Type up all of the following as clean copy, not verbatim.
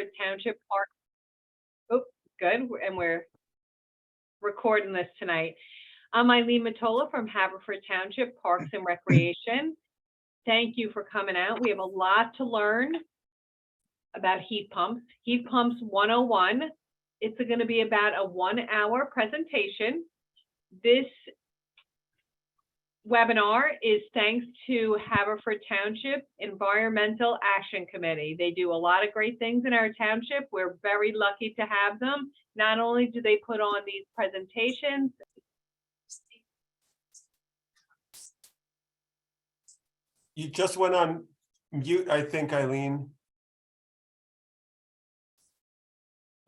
Township Park. Oh, good. And we're recording this tonight. I'm Eileen Matola from Haverford Township Parks and Recreation. Thank you for coming out. We have a lot to learn about heat pumps. Heat pumps 101. It's going to be about a 1-hour presentation. This webinar is thanks to Haverford Township Environmental Action Committee. They do a lot of great things in our township. We're very lucky to have them. Not only do they put on these presentations, you just went on mute, I think, Eileen.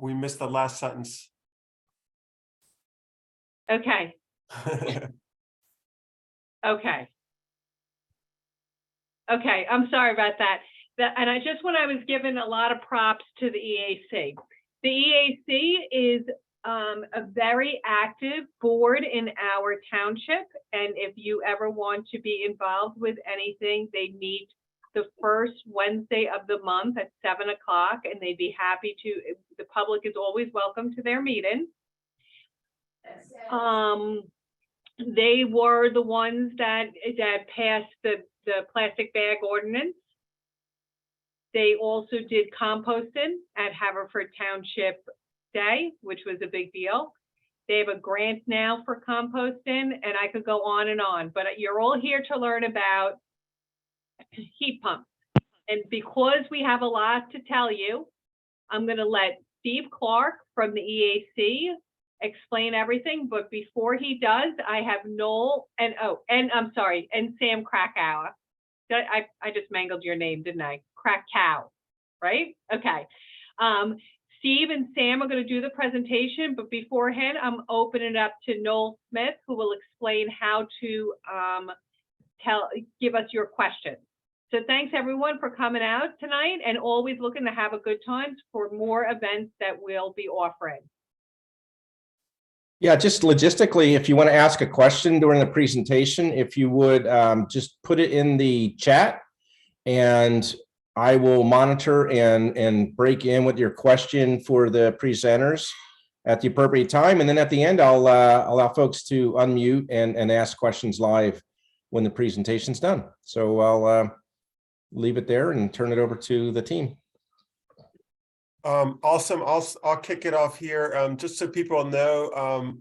We missed the last sentence. okay. Okay. Okay, I'm sorry about that. And I was given a lot of props to the EAC. The EAC is a very active board in our township. And if you ever want to be involved with anything, they meet the first Wednesday of the month at 7 o'clock, and they'd be happy to, the public is always welcome to their meeting. They were the ones that passed the plastic bag ordinance. They also did composting at Haverford Township Day, which was a big deal. They have a grant now for composting, and I could go on and on, but you're all here to learn about heat pumps. And because we have a lot to tell you, I'm going to let Steve Clark from the EAC explain everything, but before he does, I have Noel and Sam Krakauer. I just mangled your name, didn't I? Krakow, right? Okay. Steve and Sam are going to do the presentation, but beforehand, I'm opening it up to Noel Smith, who will explain how to give us your questions. So thanks everyone for coming out tonight, and always looking to have a good time for more events that we'll be offering. Yeah, just logistically, if you want to ask a question during the presentation, if you would just put it in the chat, and I will monitor and break in with your question for the presenters at the appropriate time. And then at the end, I'll allow folks to unmute and ask questions live when the presentation's done. So I'll leave it there and turn it over to the team. Awesome. I'll kick it off here. Just so people know,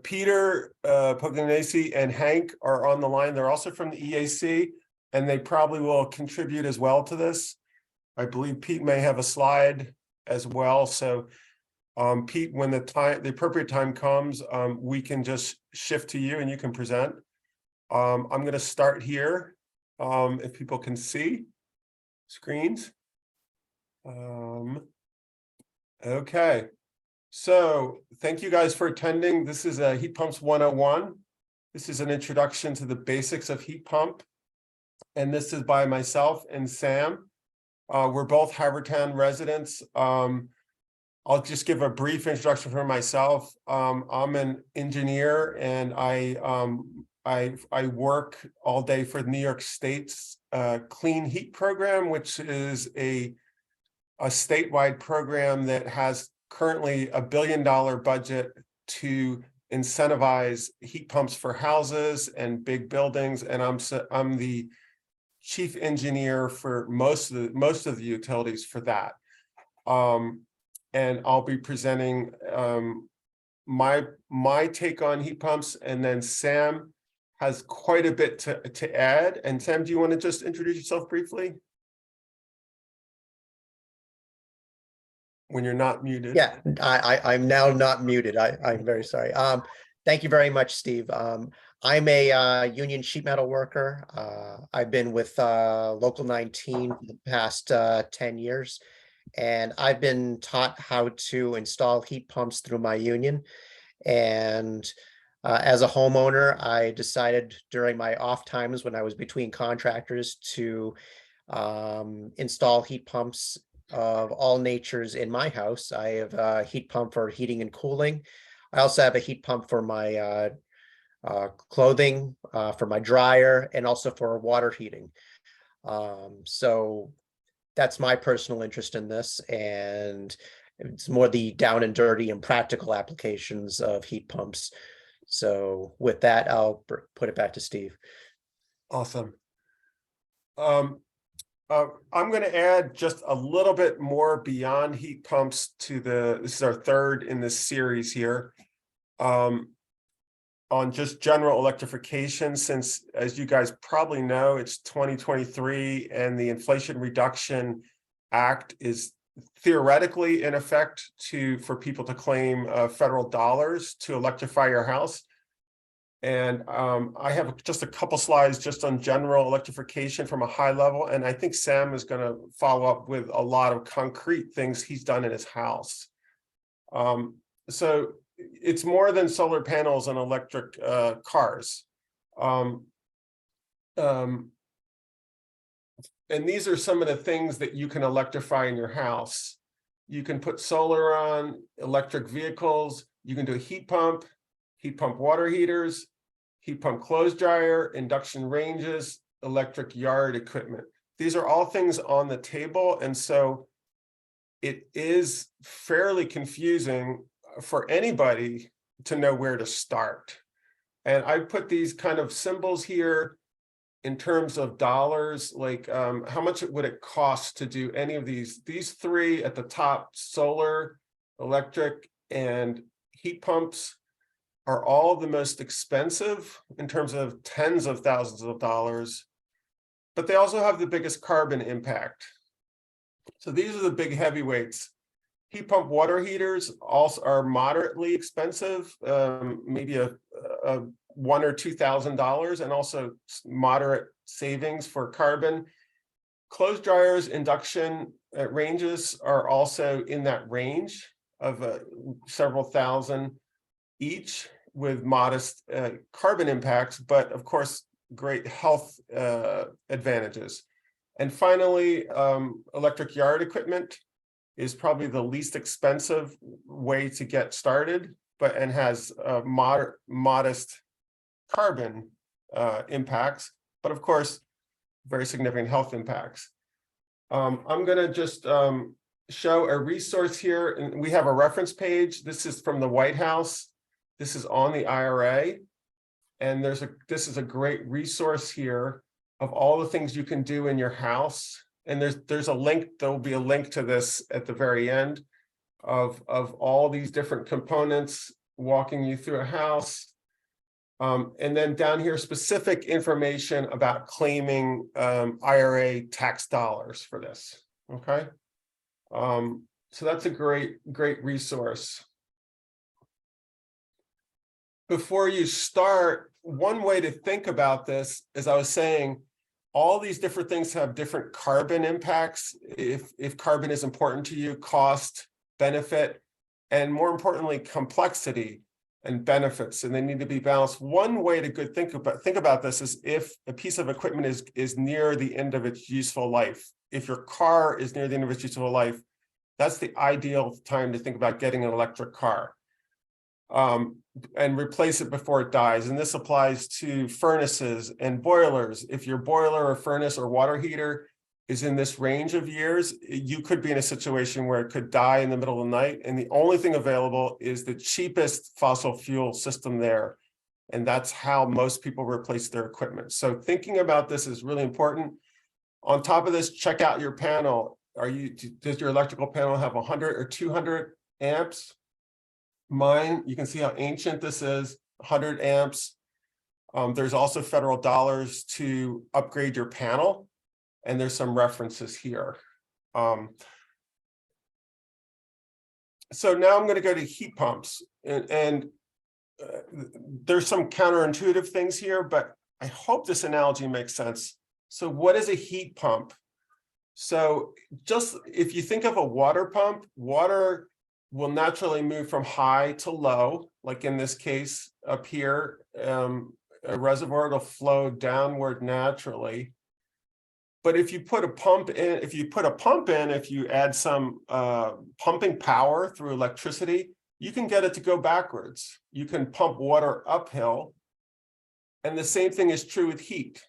Peter Pugliese and Hank are on the line. They're also from the EAC, and they probably will contribute as well to this. I believe Pete may have a slide as well. So Pete, when the appropriate time comes, we can just shift to you and you can present. I'm going to start here, if people can see screens. Okay, so thank you guys for attending. This is a Heat Pumps 101. This is an introduction to the basics of heat pump. And this is by myself and Sam. We're both Havertown residents. I'll just give a brief introduction for myself. I'm an engineer, and I work all day for New York State's Clean Heat program, which is a statewide program that has currently $1 billion budget to incentivize heat pumps for houses and big buildings. And I'm the chief engineer for most of the utilities for that. And I'll be presenting my take on heat pumps, and then Sam has quite a bit to add. And Sam, do you want to just introduce yourself briefly? When you're not muted. Yeah, I'm now not muted. I'm very sorry. Thank you very much, Steve. I'm a union sheet metal worker. I've been with Local 19 for the past 10 years, and I've been taught how to install heat pumps through my union. And as a homeowner, I decided during my off times when I was between contractors to install heat pumps of all natures in my house. I have a heat pump for heating and cooling. I also have a heat pump for my clothing, for my dryer, and also for water heating. So that's my personal interest in this, and it's more the down and dirty and practical applications of heat pumps. So with that, I'll put it back to Steve. Awesome. I'm going to add just a little bit more beyond heat pumps to this is our third in this series here. On just general electrification, since as you guys probably know, it's 2023 and the Inflation Reduction Act is theoretically in effect for people to claim federal dollars to electrify your house. And I have just a couple slides just on general electrification from a high level. And I think Sam is going to follow up with a lot of concrete things he's done in his house. So it's more than solar panels and electric cars. And these are some of the things that you can electrify in your house. You can put solar on electric vehicles. You can do a heat pump water heaters, heat pump clothes dryer, induction ranges, electric yard equipment. These are all things on the table. And so it is fairly confusing for anybody to know where to start. And I put these kind of symbols here in terms of dollars, like how much would it cost to do any of these? These three at the top, solar, electric, and heat pumps, are all the most expensive in terms of tens of thousands of dollars, but they also have the biggest carbon impact. So these are the big heavyweights. Heat pump water heaters also are moderately expensive, maybe a $1,000 or $2,000, and also moderate savings for carbon. Clothes dryers, induction ranges are also in that range of several thousand each, with modest carbon impacts, but of course, great health advantages. And finally, electric yard equipment is probably the least expensive way to get started, and has modest carbon impacts, but of course, very significant health impacts. I'm going to just show a resource here, and we have a reference page. This is from the White House. This is on the IRA, and this is a great resource here of all the things you can do in your house. And there's a link. There will be a link to this at the very end of all these different components walking you through a house. And then down here, specific information about claiming IRA tax dollars for this. Okay, so that's a great resource. Before you start, one way to think about this, as I was saying, all these different things have different carbon impacts. If carbon is important to you, cost, benefit, and more importantly, complexity and benefits, and they need to be balanced. One way to think about this is if a piece of equipment is near the end of its useful life. If your car is near the end of its useful life, that's the ideal time to think about getting an electric car. And replace it before it dies. And this applies to furnaces and boilers. If your boiler or furnace or water heater is in this range of years, you could be in a situation where it could die in the middle of the night. And the only thing available is the cheapest fossil fuel system there. And that's how most people replace their equipment. So thinking about this is really important. On top of this, check out your panel. Does your electrical panel have 100 or 200 amps? Mine, you can see how ancient this is, 100 amps. There's also federal dollars to upgrade your panel, and there's some references here. So now I'm going to go to heat pumps, and there's some counterintuitive things here, but I hope this analogy makes sense. So what is a heat pump? So just if you think of a water pump, water will naturally move from high to low, like in this case up here. A reservoir will flow downward naturally. But if you put a pump in, if you add some pumping power through electricity, you can get it to go backwards. You can pump water uphill. And the same thing is true with heat.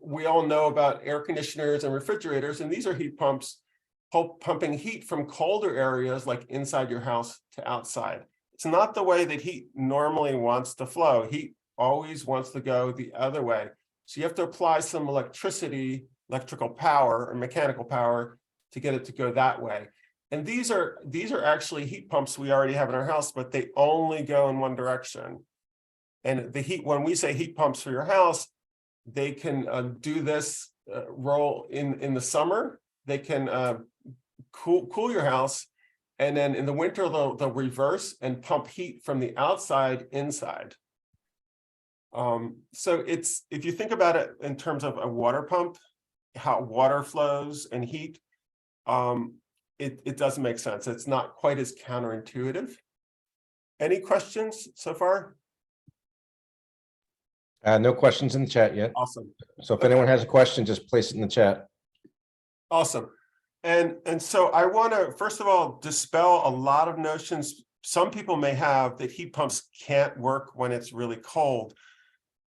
we all know about air conditioners and refrigerators, and these are heat pumps pumping heat from colder areas like inside your house to outside. It's not the way that heat normally wants to flow. Heat always wants to go the other way. So you have to apply some electrical power or mechanical power to get it to go that way. And these are actually heat pumps we already have in our house, but they only go in one direction. And the heat, when we say heat pumps for your house, they can do this role in the summer. They can cool your house, and then in the winter they'll reverse and pump heat from the outside inside. So it's, if you think about it in terms of a water pump, how water flows and heat, it doesn't make sense. It's not quite as counterintuitive. Any questions so far? No questions in the chat yet. Awesome. So if anyone has a question, just place it in the chat. Awesome. And so I want to, first of all, dispel a lot of notions some people may have that heat pumps can't work when it's really cold.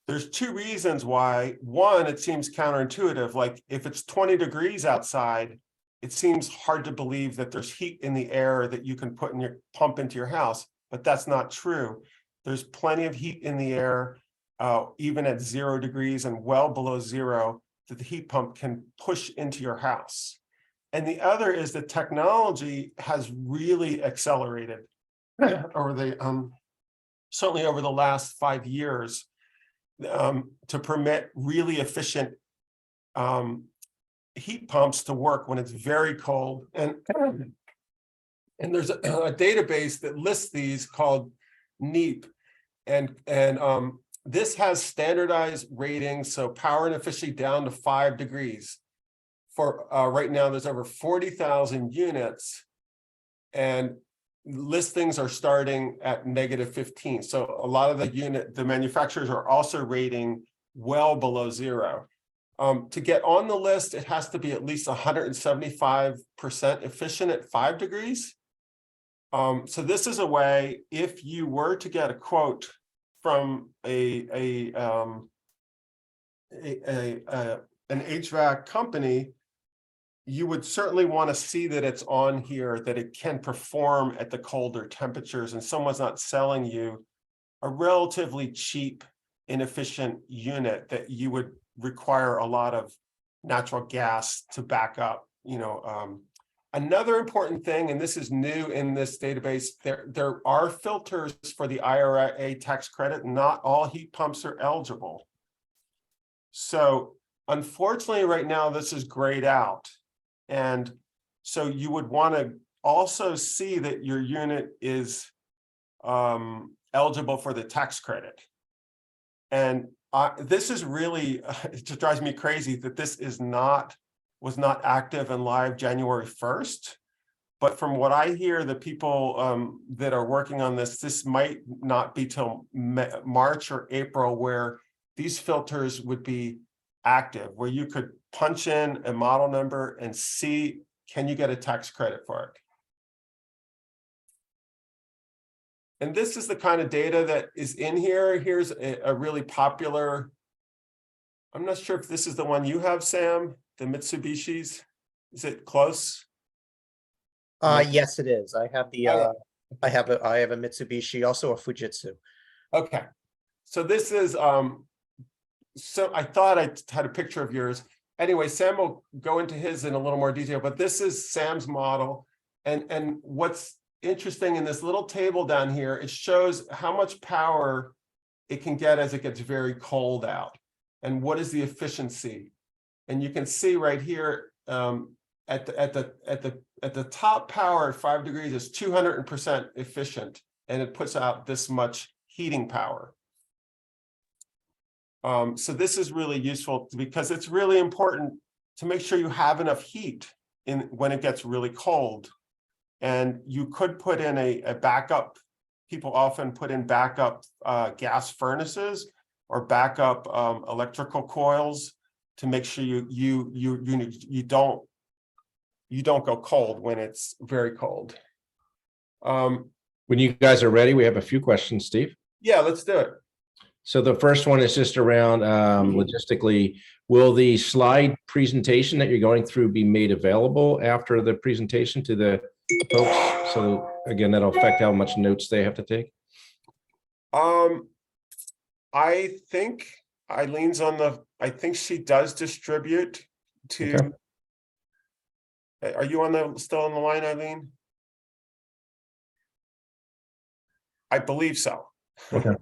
There's two reasons why. One, it seems counterintuitive. Like if it's 20 degrees outside, it seems hard to believe that there's heat in the air that you can put in your pump into your house, but that's not true. There's plenty of heat in the air, even at 0 degrees and well below zero, that the heat pump can push into your house. And the other is that technology has really accelerated over the certainly over the last 5 years to permit really efficient heat pumps to work when it's very cold. And there's a database that lists these called NEEP, and this has standardized ratings, so power and efficiency down to 5 degrees. For right now, there's over 40,000 units, and listings are starting at -15. So a lot of the manufacturers are also rating well below zero. To get on the list, it has to be at least 175% efficient at 5 degrees. So this is a way, if you were to get a quote from an HVAC company, you would certainly want to see that it's on here, that it can perform at the colder temperatures, and someone's not selling you a relatively cheap, inefficient unit that you would require a lot of natural gas to back up. Another important thing, and this is new in this database, there are filters for the IRA tax credit. Not all heat pumps are eligible. So unfortunately, right now, this is grayed out. And so you would want to also see that your unit is eligible for the tax credit. And this is really, it just drives me crazy that this was not active and live January 1st. But from what I hear, the people that are working on this might not be till March or April where these filters would be active, where you could punch in a model number and see, can you get a tax credit for it? And this is the kind of data that is in here. Here's a really popular, I'm not sure if this is the one you have, Sam, the Mitsubishis. Is it close? Yes, it is. I have the I have a Mitsubishi, also a Fujitsu. Okay. So this is so I thought I had a picture of yours. Anyway, Sam will go into his in a little more detail, but this is Sam's model. And what's interesting in this little table down here, it shows how much power it can get as it gets very cold out. And what is the efficiency? And you can see right here at the top power at 5 degrees is 200% efficient, and it puts out this much heating power. So this is really useful because it's really important to make sure you have enough heat when it gets really cold. And you could put in a backup. People often put in backup gas furnaces or backup electrical coils to make sure you don't go cold when it's very cold. When you guys are ready, we have a few questions, Steve. Yeah, let's do it. So the first one is just around logistically, will the slide presentation that you're going through be made available after the presentation to the folks? So again, that'll affect how much notes they have to take. I think Eileen's I think she does distribute to. Okay. Are you still on the line, Eileen? I believe so. Okay.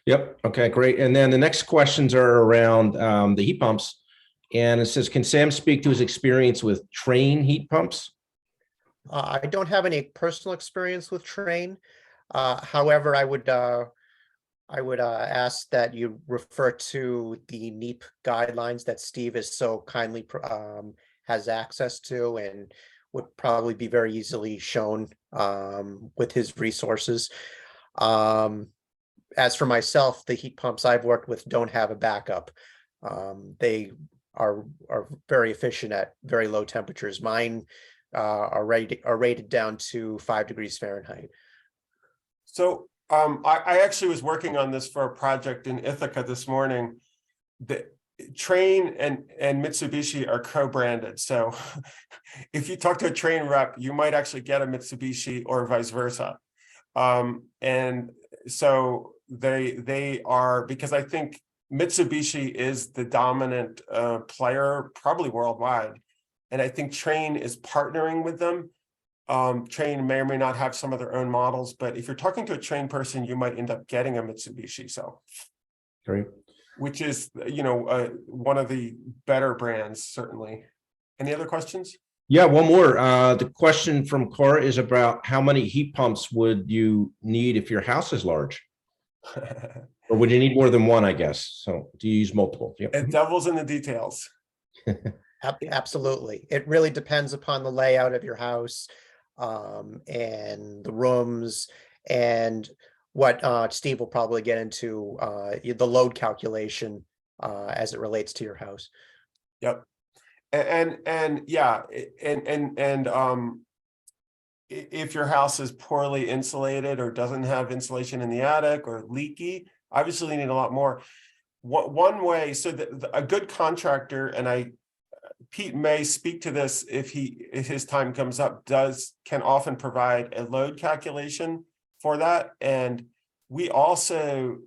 Yep. Okay, great. And then the next questions are around the heat pumps. And it says, can Sam speak to his experience with Trane heat pumps? I don't have any personal experience with Trane. However, I would ask that you refer to the NEEP guidelines that Steve is so kindly has access to and would probably be very easily shown with his resources. As for myself, the heat pumps I've worked with don't have a backup. They are very efficient at very low temperatures. Mine are rated down to 5 degrees Fahrenheit. So I actually was working on this for a project in Ithaca this morning. The Trane and Mitsubishi are co-branded. So if you talk to a Trane rep, you might actually get a Mitsubishi or vice versa. And so they are, because I think Mitsubishi is the dominant player probably worldwide. And I think Trane is partnering with them. Trane may or may not have some of their own models, but if you're talking to a Trane person, you might end up getting a Mitsubishi. So, Great. Which is, one of the better brands, certainly. Any other questions? Yeah, one more. The question from Cora is about how many heat pumps would you need if your house is large? Or would you need more than one, I guess? So do you use multiple? Yep. The devil's in the details. Absolutely. It really depends upon the layout of your house and the rooms and what Steve will probably get into the load calculation as it relates to your house. Yep. And yeah, and if your house is poorly insulated or doesn't have insulation in the attic or leaky, obviously you need a lot more. One way, so a good contractor, and Pete may speak to this if his time comes up, can often provide a load calculation for that. And we also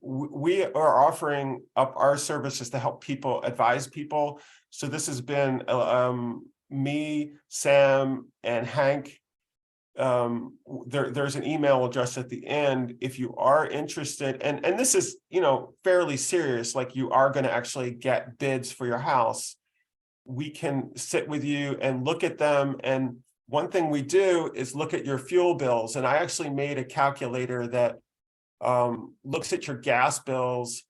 we are offering up our services to help people, advise people. So this has been me, Sam, and Hank. There's an email address at the end if you are interested, and this is fairly serious, like you are going to actually get bids for your house. We can sit with you and look at them, and one thing we do is look at your fuel bills, and I actually made a calculator that looks at your gas bills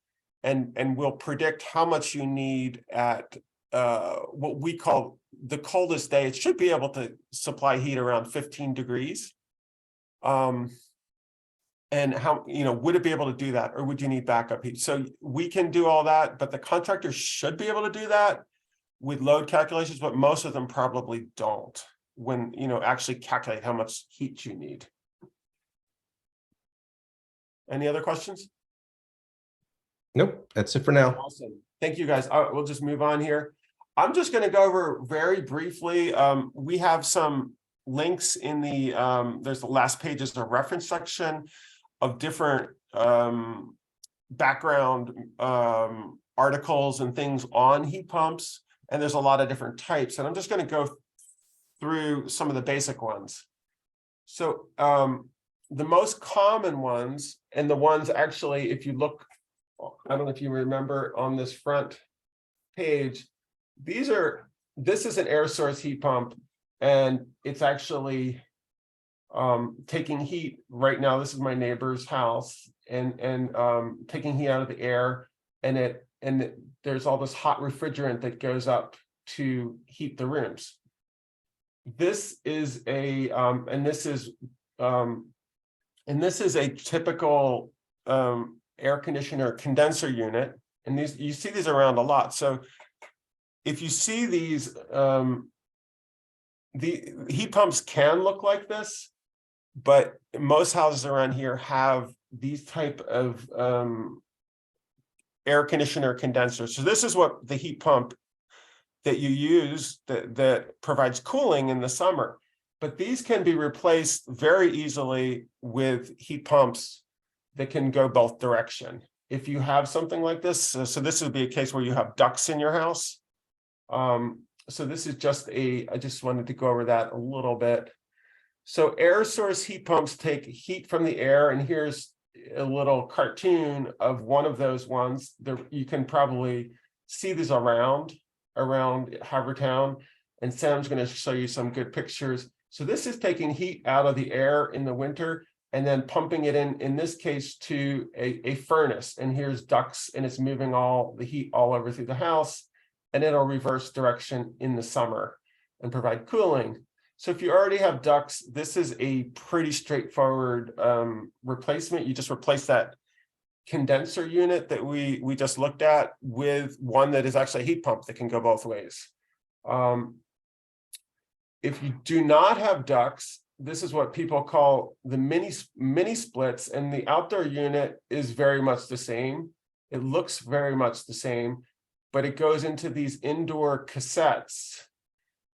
and will predict how much you need at what we call the coldest day. It should be able to supply heat around 15 degrees. And how, would it be able to do that, or would you need backup heat? So we can do all that, but the contractor should be able to do that with load calculations, but most of them probably don't when, actually calculate how much heat you need. Any other questions? Nope, that's it for now. Awesome. Thank you, guys. We'll just move on here. I'm just going to go over very briefly. We have some links in there's the last page is a reference section of different background articles and things on heat pumps. And there's a lot of different types. And I'm just going to go through some of the basic ones. So the most common ones, and the ones actually, if you look, I don't know if you remember on this front page, this is an air source heat pump, and it's actually taking heat right now. This is my neighbor's house, and taking heat out of the air, and there's all this hot refrigerant that goes up to heat the rooms. This is a a typical air conditioner condenser unit, and you see these around a lot. So if you see these, the heat pumps can look like this, but most houses around here have these type of air conditioner condensers. So this is what the heat pump that you use that provides cooling in the summer. But these can be replaced very easily with heat pumps that can go both direction. If you have something like this, so this would be a case where you have ducts in your house. So this is just I just wanted to go over that a little bit. So air source heat pumps take heat from the air, and here's a little cartoon of one of those ones. There, you can probably see these around Havertown, and Sam's going to show you some good pictures. So this is taking heat out of the air in the winter and then pumping it in this case, to a furnace. And here's ducts, and it's moving all the heat all over through the house, and it'll reverse direction in the summer and provide cooling. So if you already have ducts, this is a pretty straightforward replacement. You just replace that condenser unit that we just looked at with one that is actually a heat pump that can go both ways. If you do not have ducts, this is what people call the mini splits, and the outdoor unit is very much the same. It looks very much the same, but it goes into these indoor cassettes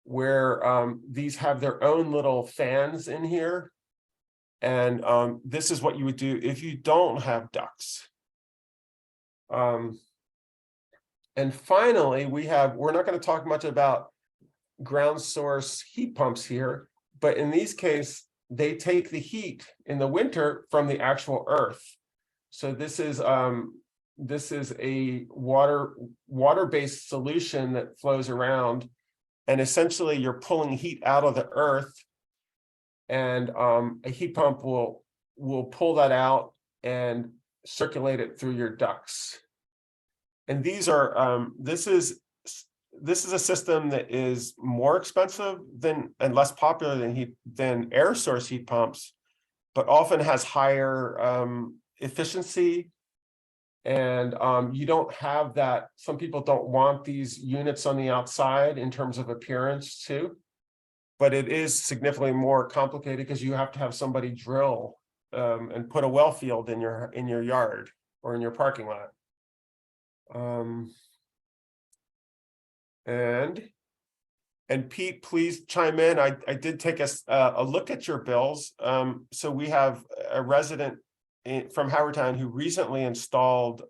where these have their own little fans in here. And this is what you would do if you don't have ducts. And finally, we're not going to talk much about ground source heat pumps here, but in these cases, they take the heat in the winter from the actual earth. So this is a water-based solution that flows around, and essentially you're pulling heat out of the earth, and a heat pump will pull that out and circulate it through your ducts. And these are this is a system that is more expensive and less popular than air source heat pumps, but often has higher efficiency. And you don't have that. Some people don't want these units on the outside in terms of appearance too, but it is significantly more complicated because you have to have somebody drill and put a well field in your yard or in your parking lot. And Pete, please chime in. I did take a look at your bills. So we have a resident from Havertown who recently installed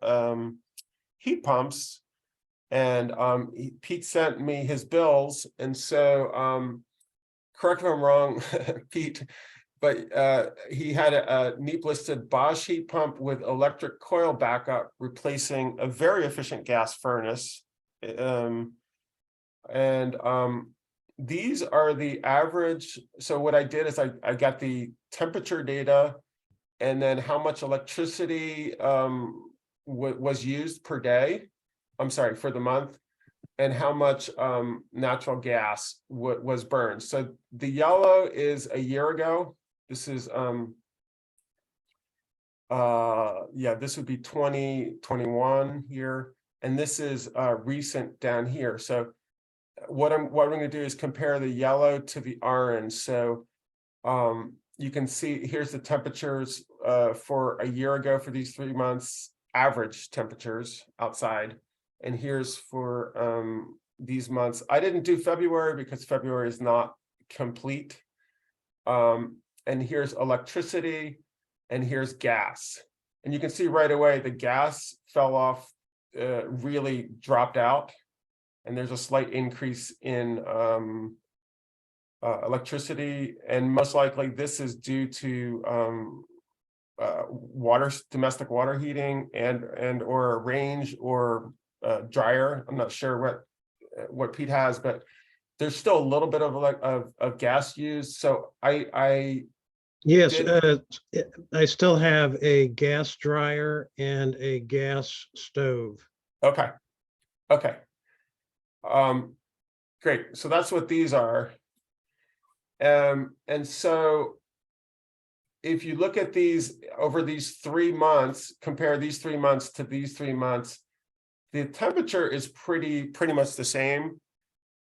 heat pumps, and Pete sent me his bills. And so correct if I'm wrong, Pete, but he had a NEEP listed Bosch heat pump with electric coil backup, replacing a very efficient gas furnace. These are the average. So what I did is I got the temperature data, and then how much electricity was used per day. I'm sorry, for the month, and how much natural gas was burned. So the yellow is a year ago. This is this would be 2021 here, and this is recent down here. So what I'm going to do is compare the yellow to the orange. So you can see here's the temperatures for a year ago for these 3 months, average temperatures outside, and here's for these months. I didn't do February because February is not complete. And here's electricity, and here's gas. And you can see right away the gas fell off, really dropped out, and there's a slight increase in electricity, and most likely this is due to domestic water heating and or range or dryer. I'm not sure what Pete has, but there's still a little bit of gas used. So Yes, I still have a gas dryer and a gas stove. Okay. Great. So that's what these are. And so if you look at these over these 3 months, compare these 3 months to these 3 months, the temperature is pretty much the same,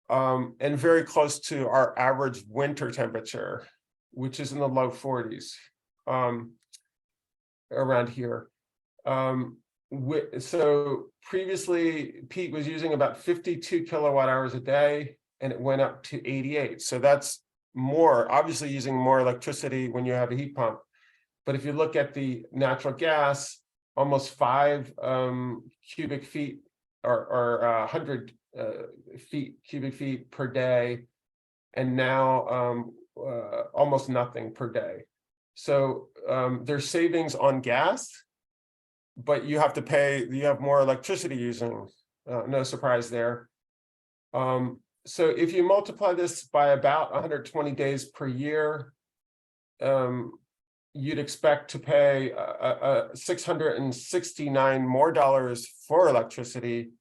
and very close to our average winter temperature, which is in the low 40s. around here. So previously Pete was using about 52 kilowatt hours a day, and it went up to 88. So that's more, obviously using more electricity when you have a heat pump. But if you look at the natural gas, almost 5 cubic feet or 100 cubic feet per day, and now almost nothing per day. So there's savings on gas, but you have to pay, you have more electricity using, no surprise there. So if you multiply this by about 120 days per year, you'd expect to pay $669 more for electricity,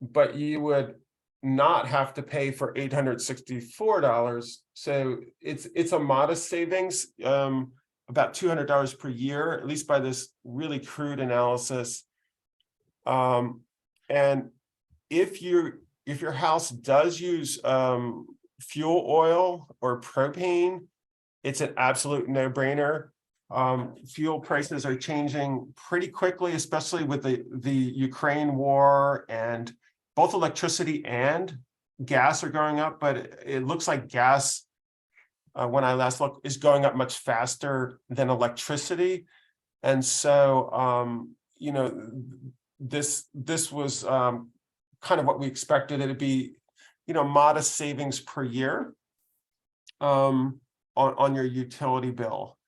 but you would not have to pay for $864. So it's a modest savings, about $200 per year, at least by this really crude analysis. And if your house does use fuel oil or propane, it's an absolute no-brainer. Fuel prices are changing pretty quickly, especially with the Ukraine war, and both electricity and gas are going up, but it looks like gas, when I last looked, is going up much faster than electricity. And so, you know, this was kind of what we expected. It'd be, you know, modest savings per year on your utility bill.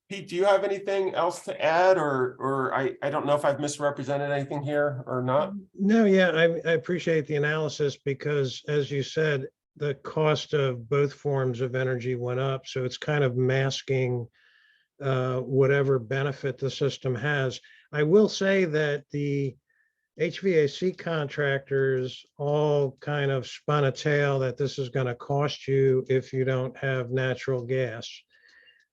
Pete, do you have anything else to add, or I don't know if I've misrepresented anything here or not? No, yeah, I appreciate the analysis because, as you said, the cost of both forms of energy went up. So it's kind of masking whatever benefit the system has. I will say that the HVAC contractors all kind of spun a tale that this is going to cost you if you don't have natural gas.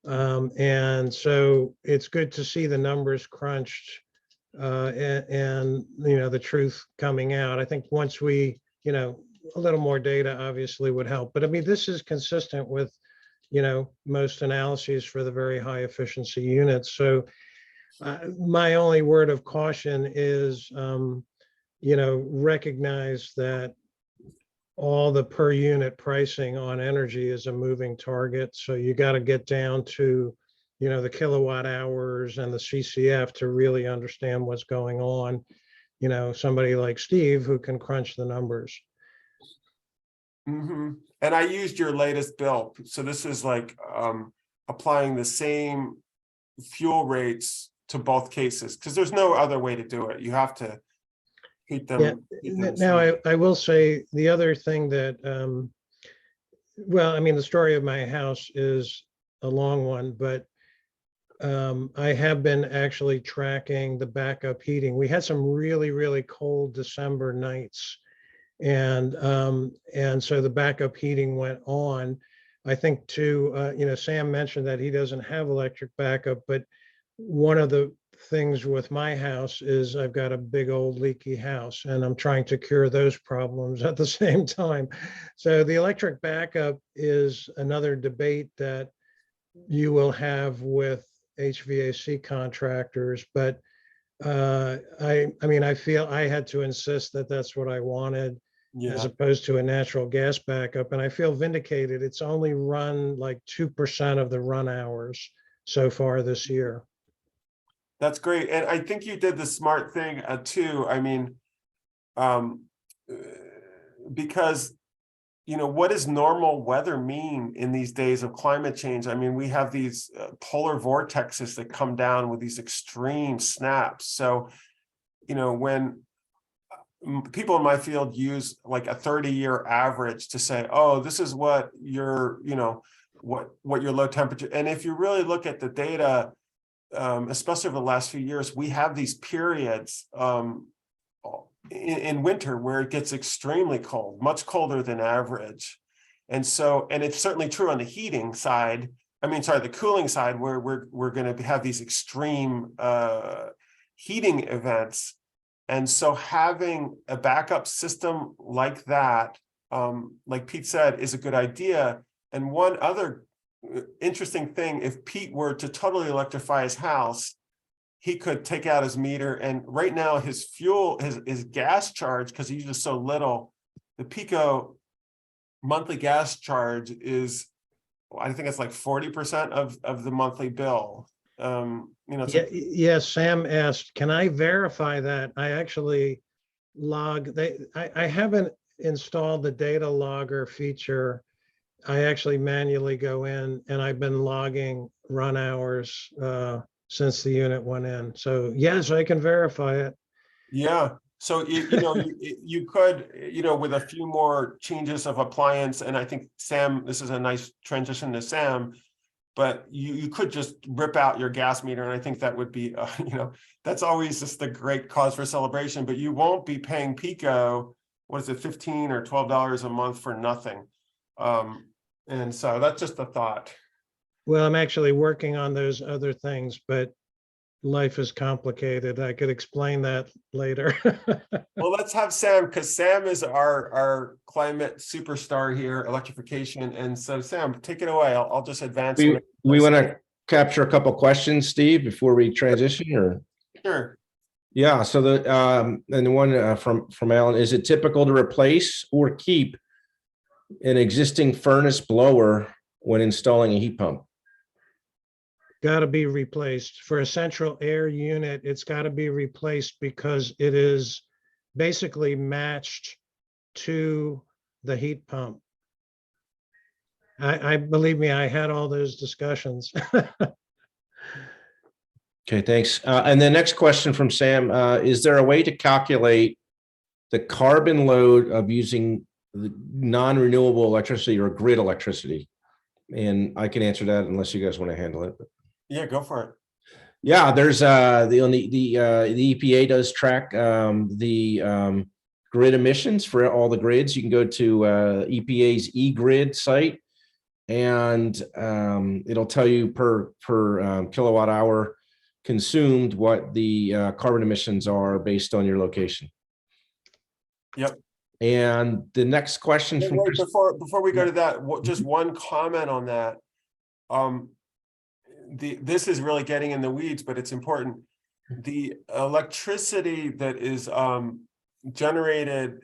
And so it's good to see the numbers crunched and you know, the truth coming out. I think once we, you know, a little more data obviously would help. But I mean, this is consistent with, you know, most analyses for the very high efficiency units. So my only word of caution is, you know, recognize that all the per unit pricing on energy is a moving target. So you got to get down to, you know, the kilowatt hours and the CCF to really understand what's going on. You know, somebody like Steve who can crunch the numbers. Mm-hmm. And I used your latest bill. So this is like applying the same fuel rates to both cases, because there's no other way to do it. You have to heat them. Yeah. Now, I will say the other thing that, well, I mean, the story of my house is a long one, but I have been actually tracking the backup heating. We had some really, really cold December nights. And so the backup heating went on. I think too, you know, Sam mentioned that he doesn't have electric backup, but one of the things with my house is I've got a big old leaky house and I'm trying to cure those problems at the same time. So the electric backup is another debate that you will have with HVAC contractors, but I mean, I feel I had to insist that that's what I wanted. Yeah. As opposed to a natural gas backup. And I feel vindicated. It's only run like 2% of the run hours so far this year. That's great. And I think you did the smart thing too. I mean, because, you know, what does normal weather mean in these days of climate change? I mean, we have these polar vortexes that come down with these extreme snaps. So, you know, when people in my field use like a 30-year average to say, oh, this is what your, you know, what your low temperature. And if you really look at the data, especially over the last few years, we have these periods in winter where it gets extremely cold, much colder than average. And so, and it's certainly true on the heating side. I mean, sorry, the cooling side, where we're going to have these extreme heating events. And so having a backup system like that, like Pete said, is a good idea. And one other interesting thing, if Pete were to totally electrify his house, he could take out his meter, and right now his fuel, his gas charge, because he uses so little, the Pico monthly gas charge is, I think it's like 40% of the monthly bill. It's Yeah, yes, Sam asked, can I verify that? I actually I haven't installed the data logger feature. I actually manually go in and I've been logging run hours since the unit went in. So yes, I can verify it. Yeah, so you could, with a few more changes of appliance, and I think Sam, this is a nice transition to Sam, but you could just rip out your gas meter, and I think that would be, that's always just a great cause for celebration, but you won't be paying Pico, what is it, $15 or $12 a month for nothing. And so that's just a thought. Well, I'm actually working on those other things, but life is complicated. I could explain that later. Well, let's have Sam, because Sam is our climate superstar here, electrification. And so Sam, take it away. I'll just advance. We want to capture a couple questions, Steve, before we transition, or? Sure. Yeah, so and the one from Alan, is it typical to replace or keep an existing furnace blower when installing a heat pump? Got to be replaced. For a central air unit, it's got to be replaced because it is basically matched to the heat pump. I believe me, I had all those discussions. Okay, thanks. And the next question from Sam, is there a way to calculate the carbon load of using the non-renewable electricity or grid electricity? And I can answer that unless you guys want to handle it. Yeah, go for it. Yeah, there's the EPA does track the grid emissions for all the grids. You can go to EPA's eGrid site, and it'll tell you per kilowatt hour consumed what the carbon emissions are based on your location. Yep. And the next question from Wait, before we go to that, just one comment on that. This is really getting in the weeds, but it's important. The electricity that is generated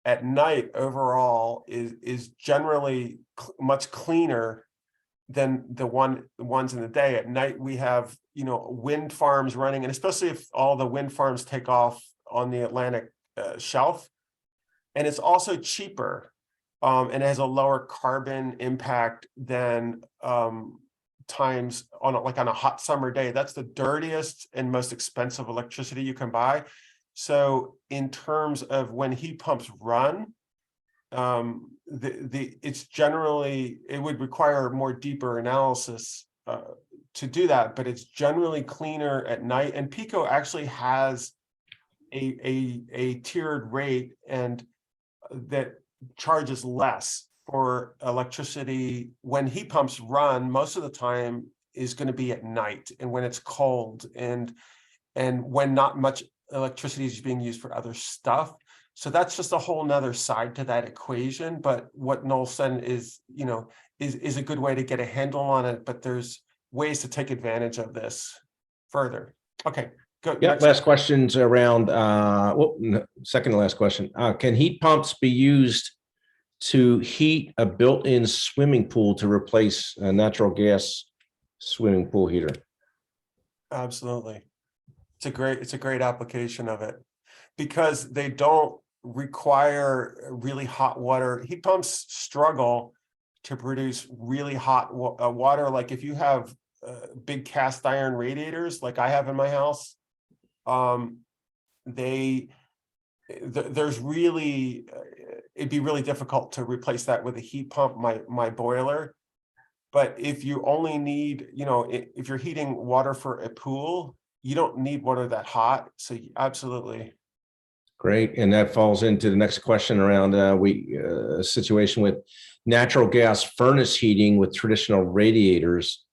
at night overall is generally much cleaner than the ones in the day. At night we have wind farms running, and especially if all the wind farms take off on the Atlantic shelf, and it's also cheaper, and it has a lower carbon impact than times on a hot summer day. That's the dirtiest and most expensive electricity you can buy. So in terms of when heat pumps run, it's generally, it would require more deeper analysis to do that, but it's generally cleaner at night. And Pico actually has a tiered rate, and that charges less for electricity when heat pumps run. Most of the time is going to be at night and when it's cold, and when not much electricity is being used for other stuff. So that's just a whole nother side to that equation. But what Noel said is a good way to get a handle on it, but there's ways to take advantage of this further. Okay, good. Yeah, last question's around second to last question. Can heat pumps be used to heat a built-in swimming pool to replace a natural gas swimming pool heater? Absolutely. It's a great application of it, because they don't require really hot water. Heat pumps struggle to produce really hot water. Like if you have big cast iron radiators like I have in my house, there's really, it'd be really difficult to replace that with a heat pump, my boiler. But if you only need, if you're heating water for a pool, you don't need water that hot. So absolutely. Great. And that falls into the next question around a situation with natural gas furnace heating with traditional radiators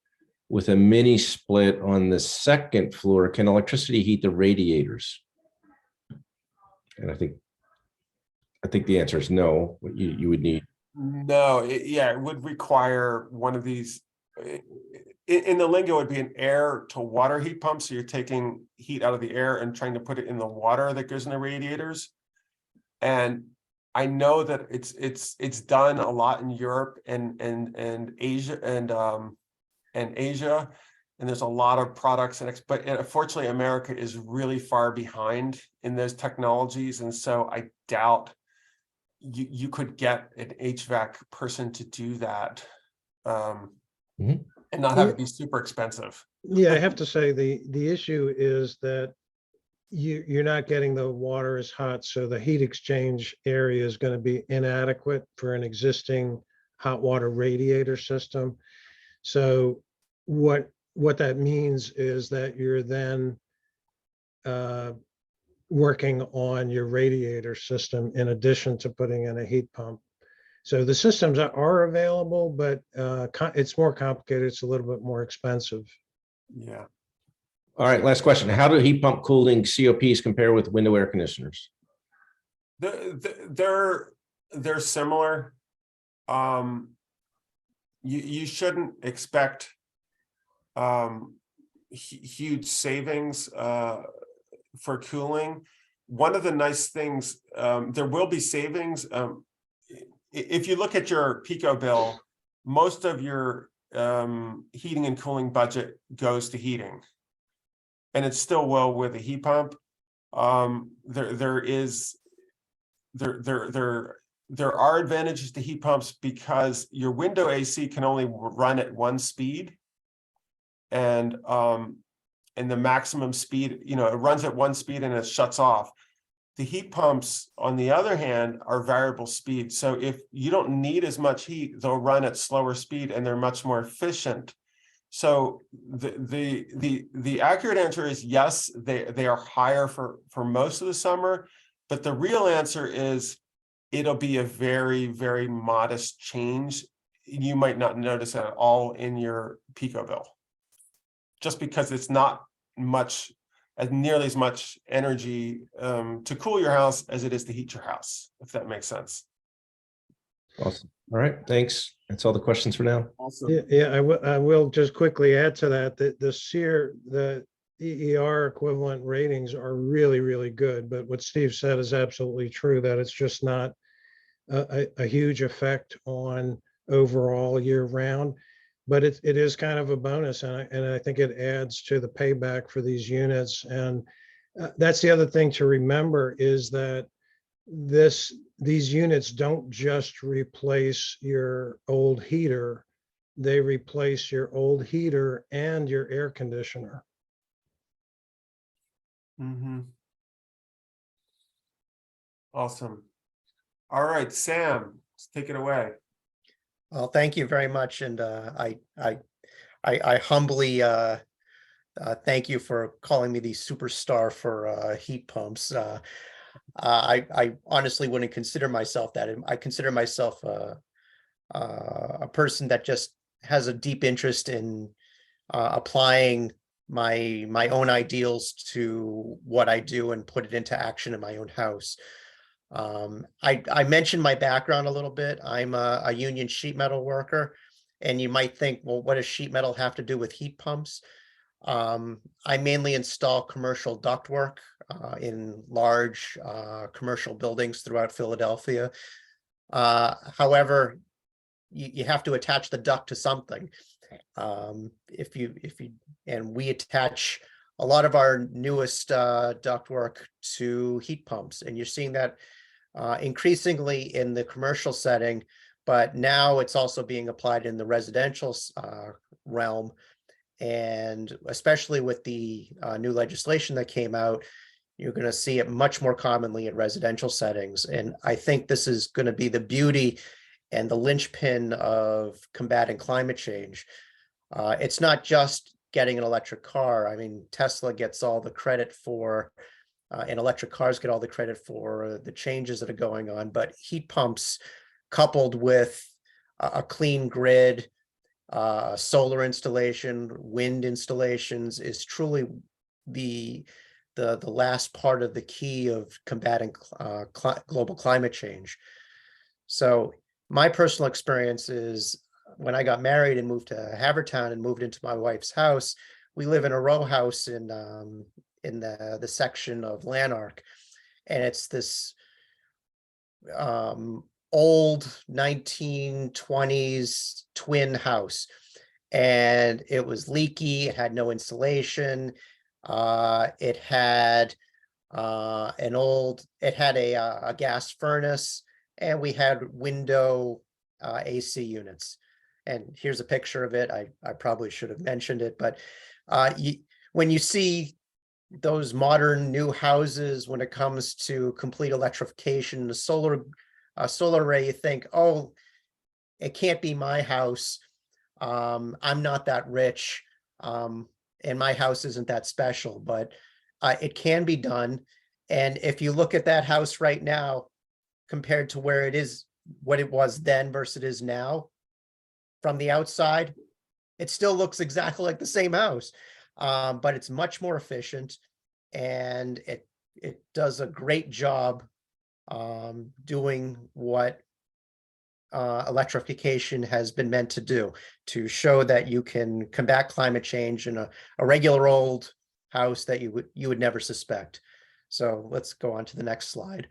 with a mini split on the second floor. Can electricity heat the radiators? And I think the answer is no. What you would need. No, it would require one of these in the lingo, it'd be an air to water heat pump. So you're taking heat out of the air and trying to put it in the water that goes in the radiators. And I know that it's done a lot in Europe and Asia and Asia, and there's a lot of products but unfortunately America is really far behind in those technologies, and so I doubt you could get an HVAC person to do that, and not have it be super expensive. Yeah, I have to say the issue is that you're not getting the water as hot, so the heat exchange area is going to be inadequate for an existing hot water radiator system. So what that means is that you're then working on your radiator system in addition to putting in a heat pump. So the systems are available, but it's more complicated. It's a little bit more expensive. Yeah. All right, last question. How do heat pump cooling COPs compare with window air conditioners? They're similar. You shouldn't expect huge savings for cooling. One of the nice things, there will be savings. If you look at your Pico bill, most of your heating and cooling budget goes to heating, and it's still well with a heat pump. There are advantages to heat pumps because your window AC can only run at one speed, and the maximum speed, it runs at one speed and it shuts off. The heat pumps, on the other hand, are variable speed. So if you don't need as much heat, they'll run at slower speed and they're much more efficient. So the accurate answer is yes, they are higher for most of the summer, but the real answer is it'll be a very, very modest change. You might not notice it at all in your Pico bill, just because it's not nearly as much energy to cool your house as it is to heat your house, if that makes sense. Awesome. All right, thanks. That's all the questions for now. Awesome. Yeah, I will just quickly add to that, the EER equivalent ratings are really, really good. But what Steve said is absolutely true, that it's just not a huge effect on overall year round. But it is kind of a bonus, and I think it adds to the payback for these units. And that's the other thing to remember, is that these units don't just replace your old heater, they replace your old heater and your air conditioner. Awesome. All right, Sam, let's take it away. Well, thank you very much, and I humbly thank you for calling me the superstar for heat pumps. I honestly wouldn't consider myself that. I consider myself a person that just has a deep interest in applying my own ideals to what I do and put it into action in my own house. I mentioned my background a little bit. I'm a union sheet metal worker, and you might think, well, what does sheet metal have to do with heat pumps? I mainly install commercial ductwork in large commercial buildings throughout Philadelphia. However, you have to attach the duct to something. And we attach a lot of our newest ductwork to heat pumps, and you're seeing that increasingly in the commercial setting, but now it's also being applied in the residential realm. And especially with the new legislation that came out, you're going to see it much more commonly in residential settings. And I think this is going to be the beauty and the linchpin of combating climate change. It's not just getting an electric car. I mean, Tesla gets all the credit for, and electric cars get all the credit for the changes that are going on, but heat pumps coupled with a clean grid, solar installation, wind installations is truly the last part of the key of combating global climate change. So my personal experience is when I got married and moved to Havertown and moved into my wife's house, we live in a row house in the section of Lanark. And it's this old 1920s twin house. And it was leaky, it had no insulation. It had a gas furnace, and we had window AC units. And here's a picture of it. I probably should have mentioned it, but when you see those modern new houses, when it comes to complete electrification, the solar array, you think, oh, it can't be my house. I'm not that rich, and my house isn't that special, but it can be done. And if you look at that house right now, compared to where it is, what it was then versus it is now, from the outside, it still looks exactly like the same house, but it's much more efficient, and it does a great job doing what electrification has been meant to do, to show that you can combat climate change in a regular old house that you would never suspect. So let's go on to the next slide.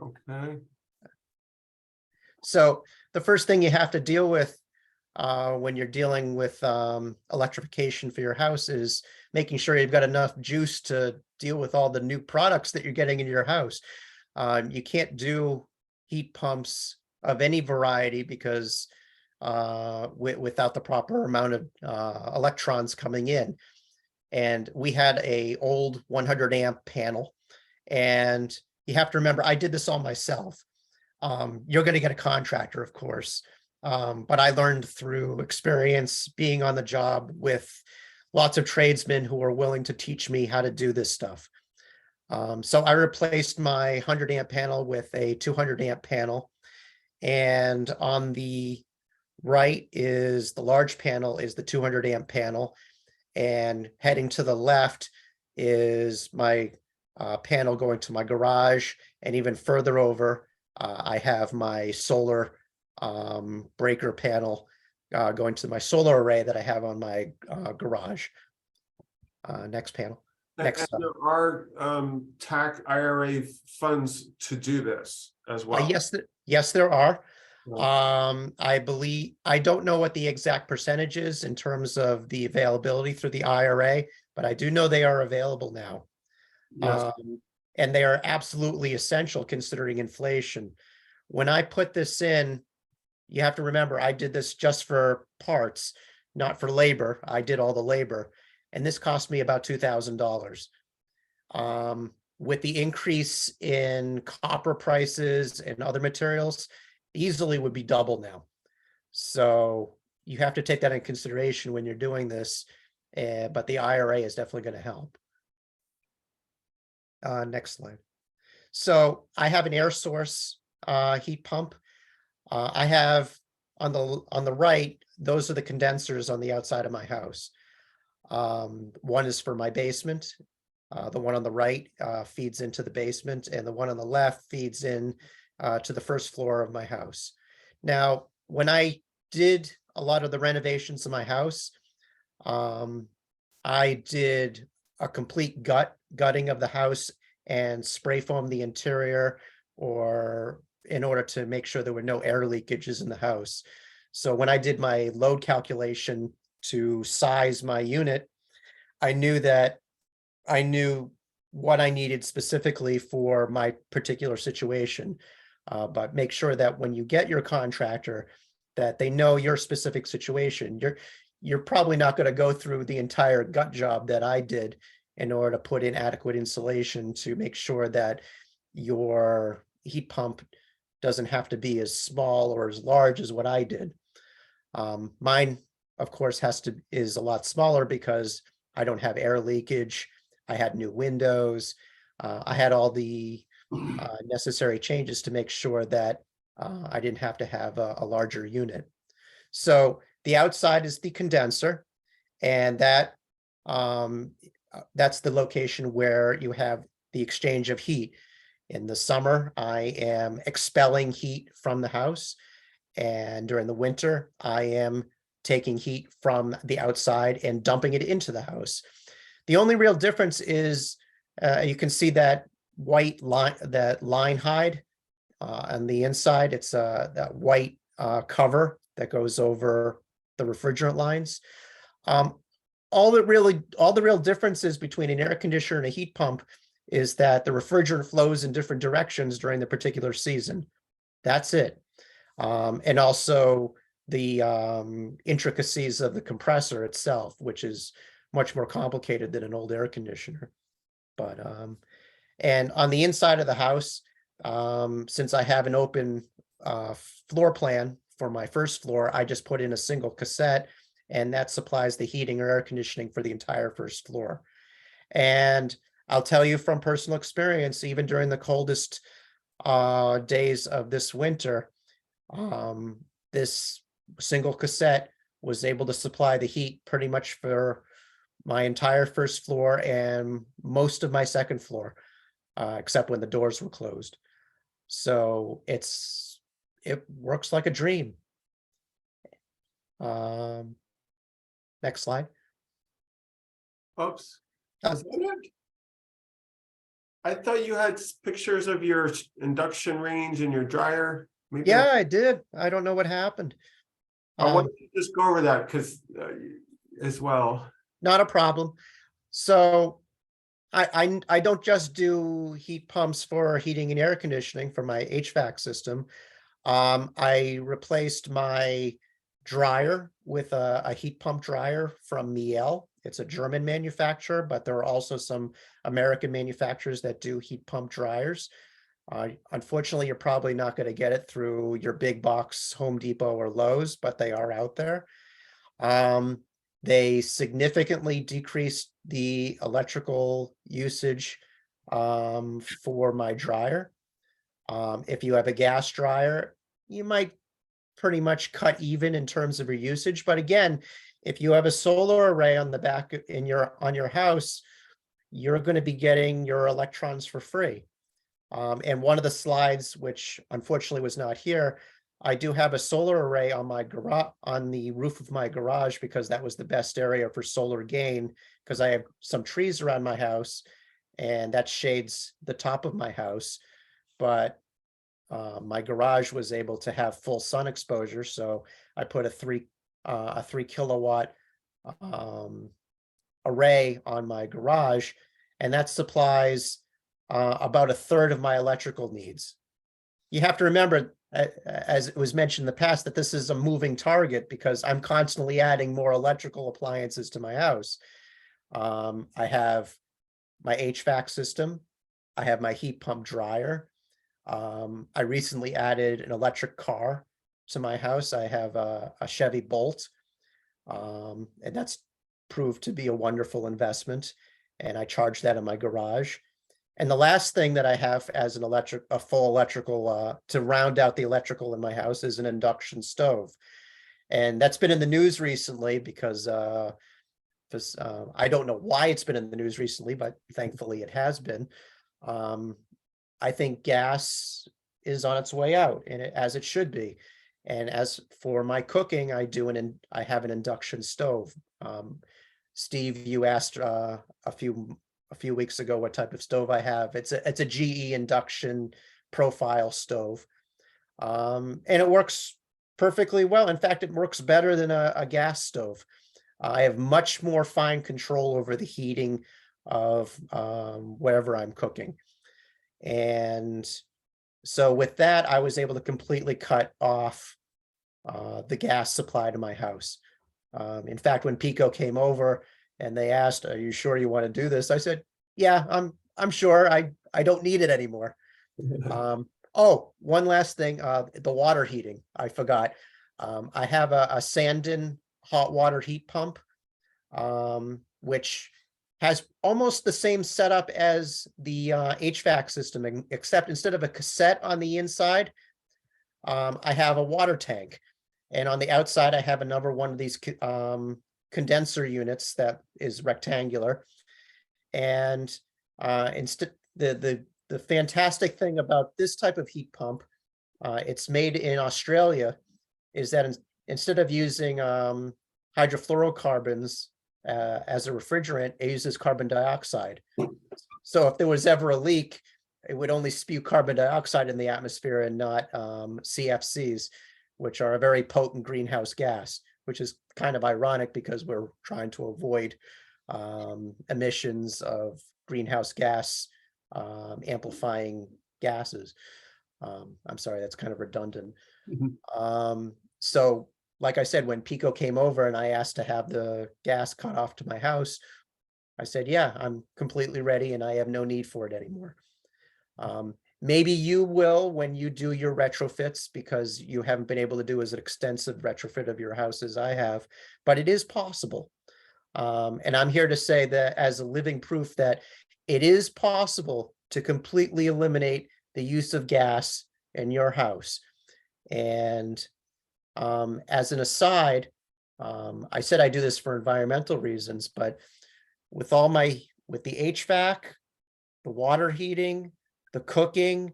Okay. So the first thing you have to deal with when you're dealing with electrification for your house is making sure you've got enough juice to deal with all the new products that you're getting into your house. You can't do heat pumps of any variety because without the proper amount of electrons coming in. And we had a old 100 amp panel, and you have to remember, I did this all myself. You're going to get a contractor, of course, but I learned through experience being on the job with lots of tradesmen who are willing to teach me how to do this stuff. So I replaced my 100 amp panel with a 200 amp panel, and on the right is the large panel, is the 200 amp panel, and heading to the left is my panel going to my garage, and even further over I have my solar breaker panel going to my solar array that I have on my garage. Next panel. And there are TAC IRA funds to do this as well. Yes, there are. Yeah. I believe, I don't know what the exact percentage is in terms of the availability through the IRA, but I do know they are available now. Yes. And they are absolutely essential considering inflation. When I put this in, you have to remember, I did this just for parts, not for labor. I did all the labor, and this cost me about $2,000. With the increase in copper prices and other materials, easily would be double now. So you have to take that in consideration when you're doing this, but the IRA is definitely going to help. Next slide. So I have an air source heat pump. I have on the right, those are the condensers on the outside of my house. One is for my basement. The one on the right feeds into the basement, and the one on the left feeds in to the first floor of my house. Now, when I did a lot of the renovations in my house, I did a complete gutting of the house and spray foam the interior, or in order to make sure there were no air leakages in the house. So when I did my load calculation to size my unit, I knew what I needed specifically for my particular situation. But make sure that when you get your contractor, that they know your specific situation. You're probably not going to go through the entire gut job that I did in order to put in adequate insulation to make sure that your heat pump doesn't have to be as small or as large as what I did. Mine, of course, is a lot smaller because I don't have air leakage. I had new windows. I had all the necessary changes to make sure that I didn't have to have a larger unit. So the outside is the condenser, and that's the location where you have the exchange of heat. In the summer, I am expelling heat from the house, And during the winter, I am taking heat from the outside and dumping it into the house. The only real difference is you can see that white line, that line hide on the inside. It's that white cover that goes over the refrigerant lines. All the real differences between an air conditioner and a heat pump is that the refrigerant flows in different directions during the particular season. That's it. And also the intricacies of the compressor itself, which is much more complicated than an old air conditioner. But and on the inside of the house, since I have an open floor plan for my first floor, I just put in a single cassette, and that supplies the heating or air conditioning for the entire first floor. And I'll tell you from personal experience, even during the coldest days of this winter, this single cassette was able to supply the heat pretty much for my entire first floor and most of my second floor, except when the doors were closed. So it works like a dream. Next slide. Oops. Is that it? I thought you had pictures of your induction range and your dryer. Maybe Yeah, I did. I don't know what happened. I want to just go over that because as well. Not a problem. So I don't just do heat pumps for heating and air conditioning for my HVAC system. I replaced my dryer with a heat pump dryer from Miele. It's a German manufacturer, but there are also some American manufacturers that do heat pump dryers. Unfortunately, you're probably not going to get it through your big box Home Depot or Lowe's, but they are out there. They significantly decreased the electrical usage for my dryer. If you have a gas dryer, you might pretty much cut even in terms of your usage. But again, if you have a solar array on the back on your house, you're going to be getting your electrons for free. And one of the slides, which unfortunately was not here, I do have a solar array on my garage, on the roof of my garage, because that was the best area for solar gain, because I have some trees around my house and that shades the top of my house. But my garage was able to have full sun exposure, so I put a 3 kilowatt array on my garage, and that supplies about a third of my electrical needs. You have to remember, as it was mentioned in the past, that this is a moving target because I'm constantly adding more electrical appliances to my house. I have my HVAC system. I have my heat pump dryer. I recently added an electric car to my house. I have a Chevy Bolt, and that's proved to be a wonderful investment. And I charge that in my garage. And the last thing that I have as a full electrical, to round out the electrical in my house, is an induction stove. And that's been in the news recently because I don't know why it's been in the news recently, but thankfully it has been. I think gas is on its way out, and as it should be. And as for my cooking, I have an induction stove. Steve, you asked a few weeks ago what type of stove I have. It's a GE induction profile stove, and it works perfectly well. In fact, it works better than a gas stove. I have much more fine control over the heating of wherever I'm cooking. And so with that, I was able to completely cut off the gas supply to my house. In fact, when Pico came over and they asked, "Are you sure you want to do this?" I said, "Yeah, I'm sure. I don't need it anymore." Oh, one last thing, the water heating, I forgot. I have a Sandin hot water heat pump, which has almost the same setup as the HVAC system, except instead of a cassette on the inside, I have a water tank. And on the outside, I have another one of these condenser units that is rectangular. And instead, the fantastic thing about this type of heat pump, it's made in Australia, is that instead of using hydrofluorocarbons as a refrigerant, it uses carbon dioxide. So if there was ever a leak, it would only spew carbon dioxide in the atmosphere and not CFCs, which are a very potent greenhouse gas, which is kind of ironic because we're trying to avoid emissions of greenhouse gas amplifying gases. I'm sorry, that's kind of redundant. So like I said, when Pico came over and I asked to have the gas cut off to my house, I said, yeah, I'm completely ready and I have no need for it anymore. Maybe you will when you do your retrofits, because you haven't been able to do as an extensive retrofit of your house as I have, but it is possible. And I'm here to say that as a living proof that it is possible to completely eliminate the use of gas in your house. And as an aside, I said I do this for environmental reasons, but with the HVAC, the water heating, the cooking,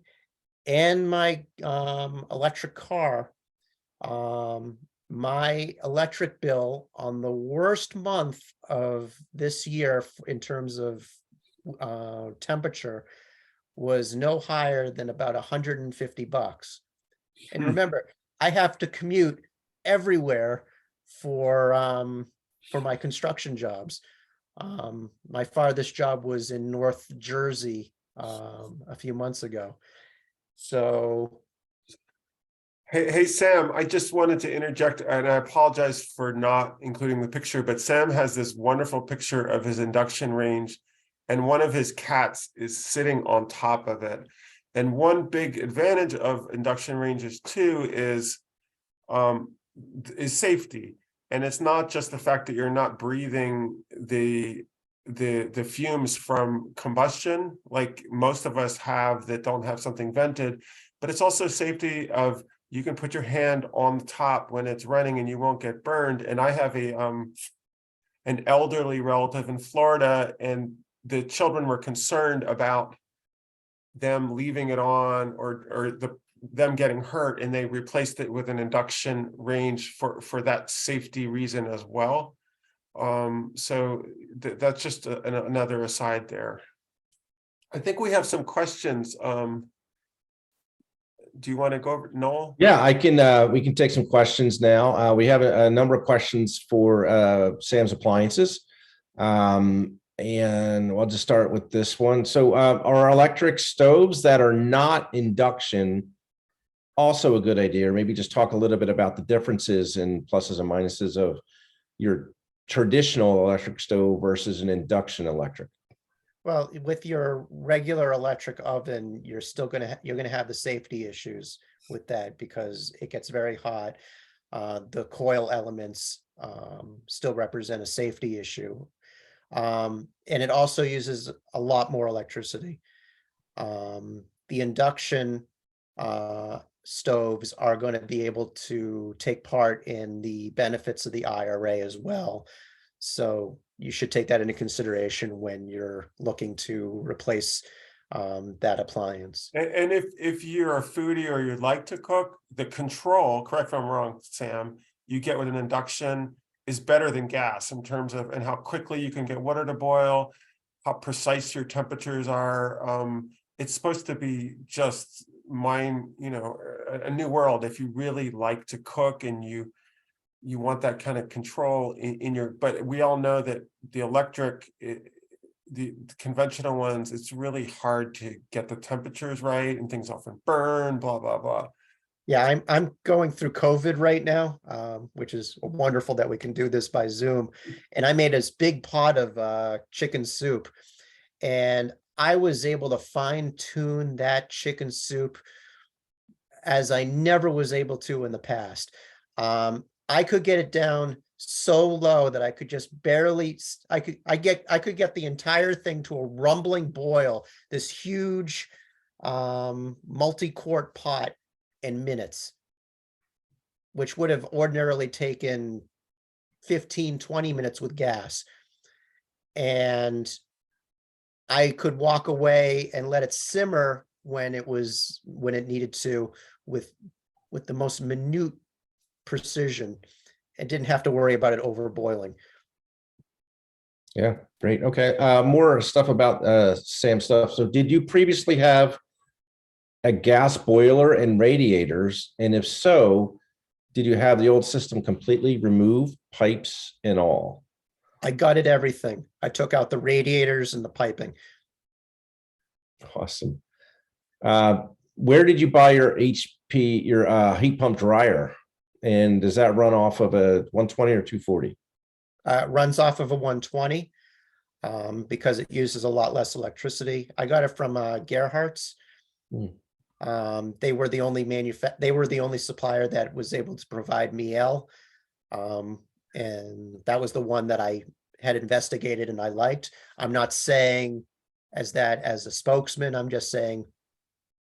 and my electric car, my electric bill on the worst month of this year in terms of temperature was no higher than about $150. And remember, I have to commute everywhere for my construction jobs. My farthest job was in North Jersey a few months ago. So, Hey, Sam, I just wanted to interject, and I apologize for not including the picture, but Sam has this wonderful picture of his induction range, and one of his cats is sitting on top of it. And one big advantage of induction ranges too is safety. And it's not just the fact that you're not breathing the fumes from combustion, like most of us have that don't have something vented, but it's also safety of, you can put your hand on the top when it's running and you won't get burned. And I have an elderly relative in Florida, and the children were concerned about them leaving it on or them getting hurt, and they replaced it with an induction range for that safety reason as well. So that's just another aside there. I think we have some questions. Do you want to go over, Noel? Yeah, we can take some questions now. We have a number of questions for Sam's Appliances. And I'll just start with this one. So are electric stoves that are not induction also a good idea? Or maybe just talk a little bit about the differences and pluses and minuses of your traditional electric stove versus an induction electric. well, with your regular electric oven, you're gonna have the safety issues with that because it gets very hot. The coil elements still represent a safety issue. And it also uses a lot more electricity. The induction stoves are going to be able to take part in the benefits of the IRA as well. So you should take that into consideration when you're looking to replace that appliance. And if you're a foodie or you'd like to cook, the control, correct if I'm wrong, Sam, you get with an induction is better than gas in terms of, and how quickly you can get water to boil, how precise your temperatures are. It's supposed to be just a new world if you really like to cook and you want that kind of control in your, but we all know that the electric, the conventional ones, it's really hard to get the temperatures right and things often burn, blah, blah, blah. Yeah, I'm going through COVID right now, which is wonderful that we can do this by Zoom. And I made this big pot of chicken soup, and I was able to fine tune that chicken soup as I never was able to in the past. I could get it down so low that I could just barely, I could get the entire thing to a rumbling boil, this huge multi-quart pot in minutes, which would have ordinarily taken 15-20 minutes with gas. And I could walk away and let it simmer when it needed to, with the most minute precision and didn't have to worry about it overboiling. Yeah, great. Okay, more stuff about Sam stuff. So did you previously have a gas boiler and radiators? And if so, did you have the old system completely removed, pipes and all? I gutted everything. I took out the radiators and the piping. Awesome. Where did you buy your heat pump dryer? And does that run off of a 120 or 240? It runs off of a 120 because it uses a lot less electricity. I got it from Gerhardt's. They were the only supplier that was able to provide me L. And that was the one that I had investigated and I liked. I'm not saying as a spokesman, I'm just saying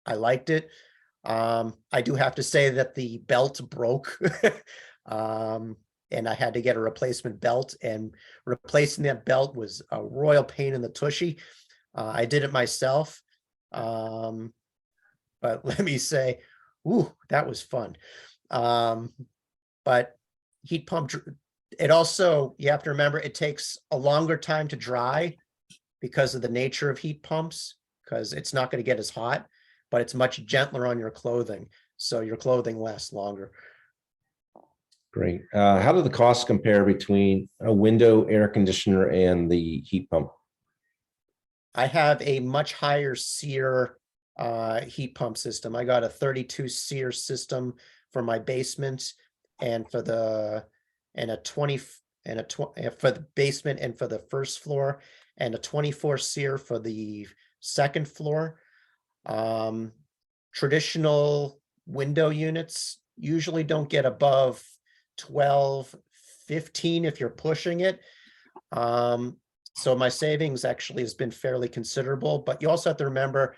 I liked it. I do have to say that the belt broke. And I had to get a replacement belt, and replacing that belt was a royal pain in the tushy. I did it myself. But let me say, ooh, that was fun. But heat pump, it also, you have to remember, it takes a longer time to dry because of the nature of heat pumps, because it's not going to get as hot, but it's much gentler on your clothing. So your clothing lasts longer. Great. How do the costs compare between a window air conditioner and the heat pump? I have a much higher SEER heat pump system. I got a 32 SEER system for my basement, and for the for the basement and for the first floor, and a 24 SEER for the second floor. Traditional window units usually don't get above 12, 15 if you're pushing it. So my savings actually has been fairly considerable, but you also have to remember,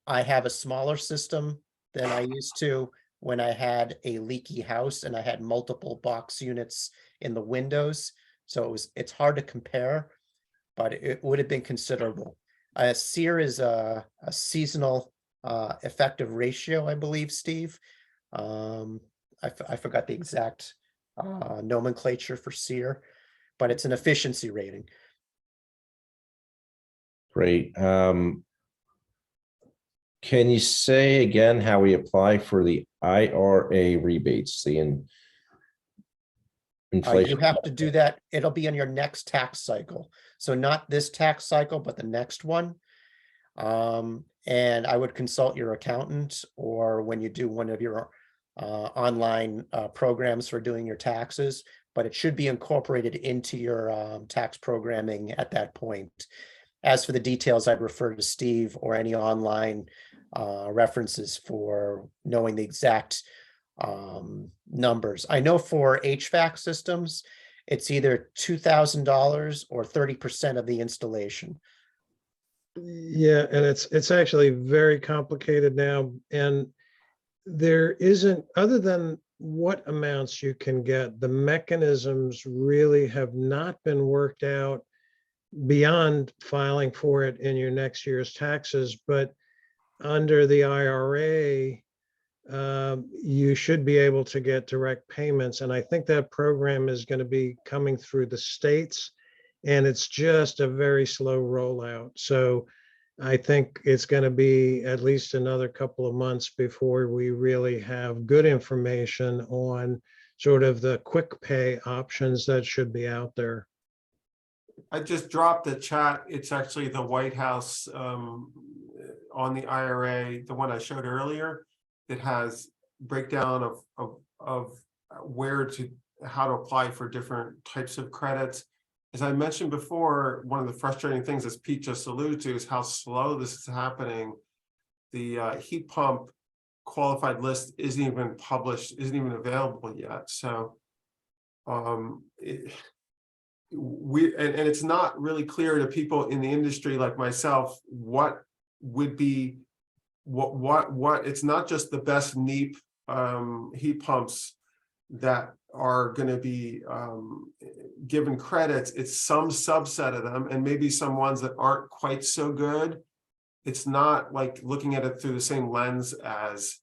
I have a smaller system than I used to when I had a leaky house and I had multiple box units in the windows. So it's hard to compare, but it would have been considerable. SEER is a seasonal effective ratio, I believe, Steve. I forgot the exact nomenclature for SEER, but it's an efficiency rating. Great. Can you say again how we apply for the IRA rebates, the inflation? You have to do that. It'll be in your next tax cycle. So not this tax cycle, but the next one. And I would consult your accountant, or when you do one of your online programs for doing your taxes, but it should be incorporated into your tax programming at that point. As for the details, I'd refer to Steve or any online references for knowing the exact numbers. I know for HVAC systems, it's either $2,000 or 30% of the installation. Yeah, and it's actually very complicated now, and there isn't, other than what amounts you can get, the mechanisms really have not been worked out beyond filing for it in your next year's taxes. But under the IRA, you should be able to get direct payments. And I think that program is going to be coming through the states, and it's just a very slow rollout. So I think it's going to be at least another couple of months before we really have good information on sort of the quick pay options that should be out there. I just dropped the chat. It's actually the White House on the IRA, the one I showed earlier. It has breakdown of how to apply for different types of credits. As I mentioned before, one of the frustrating things, as Pete just alluded to, is how slow this is happening. The heat pump qualified list isn't even published, isn't even available yet. So it's not really clear to people in the industry like myself what would be what it's not just the best NEEP heat pumps that are going to be given credits. It's some subset of them, and maybe some ones that aren't quite so good. It's not like looking at it through the same lens as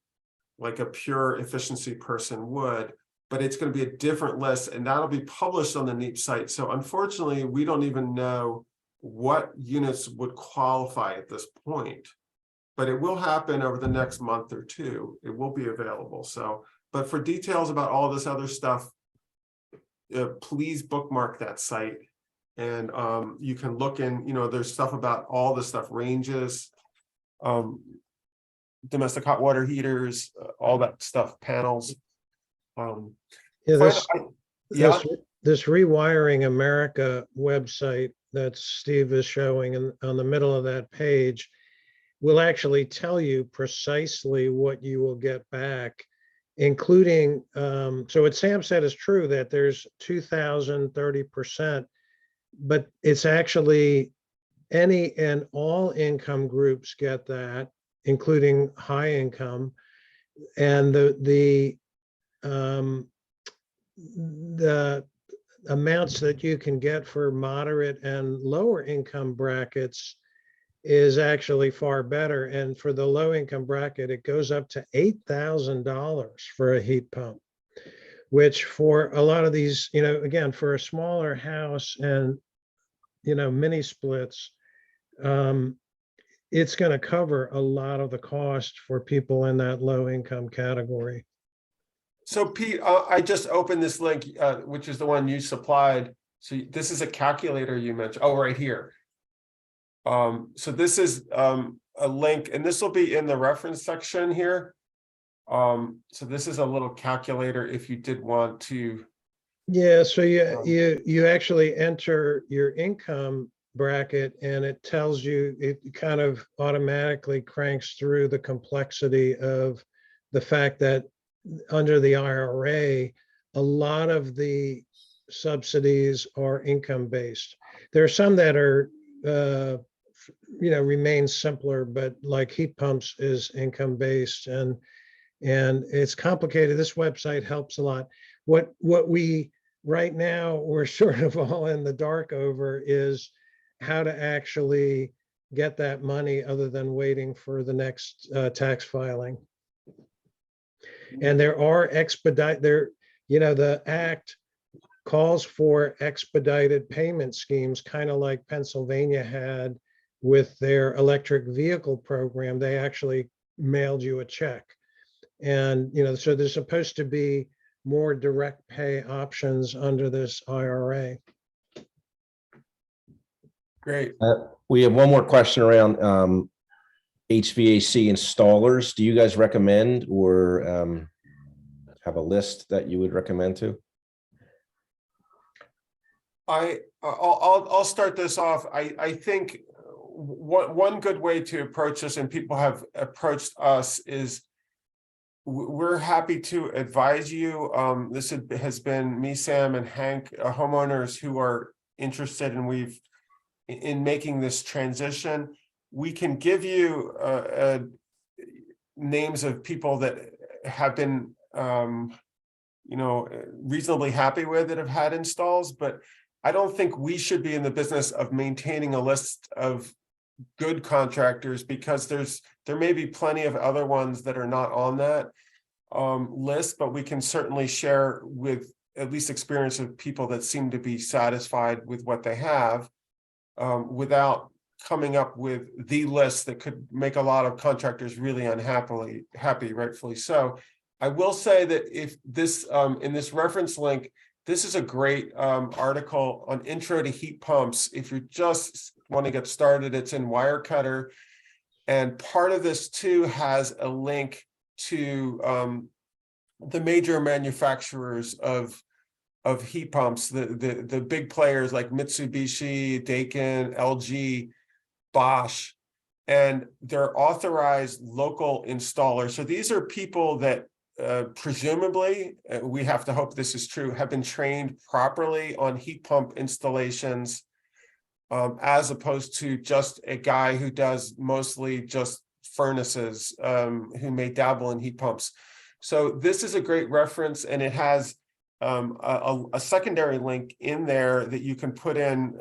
like a pure efficiency person would. but it's going to be a different list, and that'll be published on the NEEP site. So unfortunately, we don't even know what units would qualify at this point, but it will happen over the next month or two. It will be available. So, but for details about all this other stuff, please bookmark that site. And you can look in, there's stuff about all the stuff, ranges, domestic hot water heaters, all that stuff, panels. Yeah, Yeah. this Rewiring America website that Steve is showing on the middle of that page will actually tell you precisely what you will get back, including, so what Sam said is true, that there's 2,030%, but it's actually any and all income groups get that, including high income. And the amounts that you can get for moderate and lower income brackets is actually far better. And for the low income bracket, it goes up to $8,000 for a heat pump, which for a lot of these, again, for a smaller house and, mini splits, it's going to cover a lot of the cost for people in that low income category. So Pete, I just opened this link, which is the one you supplied. So this is a calculator you mentioned. Oh, right here. So this is a link, and this will be in the reference section here. So this is a little calculator if you did want to. Yeah, so you actually enter your income bracket, and it tells you, it kind of automatically cranks through the complexity of the fact that under the IRA, a lot of the subsidies are income based. There are some that are remain simpler, but like heat pumps is income based, and it's complicated. This website helps a lot. What we right now we're sort of all in the dark over is how to actually get that money other than waiting for the next tax filing. And there are the act calls for expedited payment schemes, kind of like Pennsylvania had with their electric vehicle program. They actually mailed you a check. And, so there's supposed to be more direct pay options under this IRA. Great. We have one more question around HVAC installers. Do you guys recommend or have a list that you would recommend to? I'll start this off. I think one good way to approach this, and people have approached us, is we're happy to advise you. This has been me, Sam, and Hank, homeowners who are interested, and in making this transition. We can give you names of people that have been reasonably happy with that have had installs, but I don't think we should be in the business of maintaining a list of good contractors, because there may be plenty of other ones that are not on that list, but we can certainly share with at least experience of people that seem to be satisfied with what they have, without coming up with the list that could make a lot of contractors really happy, rightfully so. I will say that if this in this reference link, this is a great article on intro to heat pumps. If you just want to get started, it's in Wirecutter. And part of this too has a link to the major manufacturers of heat pumps, the big players like Mitsubishi, Daikin, LG, Bosch, and they're authorized local installers. So these are people that presumably, we have to hope this is true, have been trained properly on heat pump installations, as opposed to just a guy who does mostly just furnaces, who may dabble in heat pumps. So this is a great reference, and it has a secondary link in there that you can put in.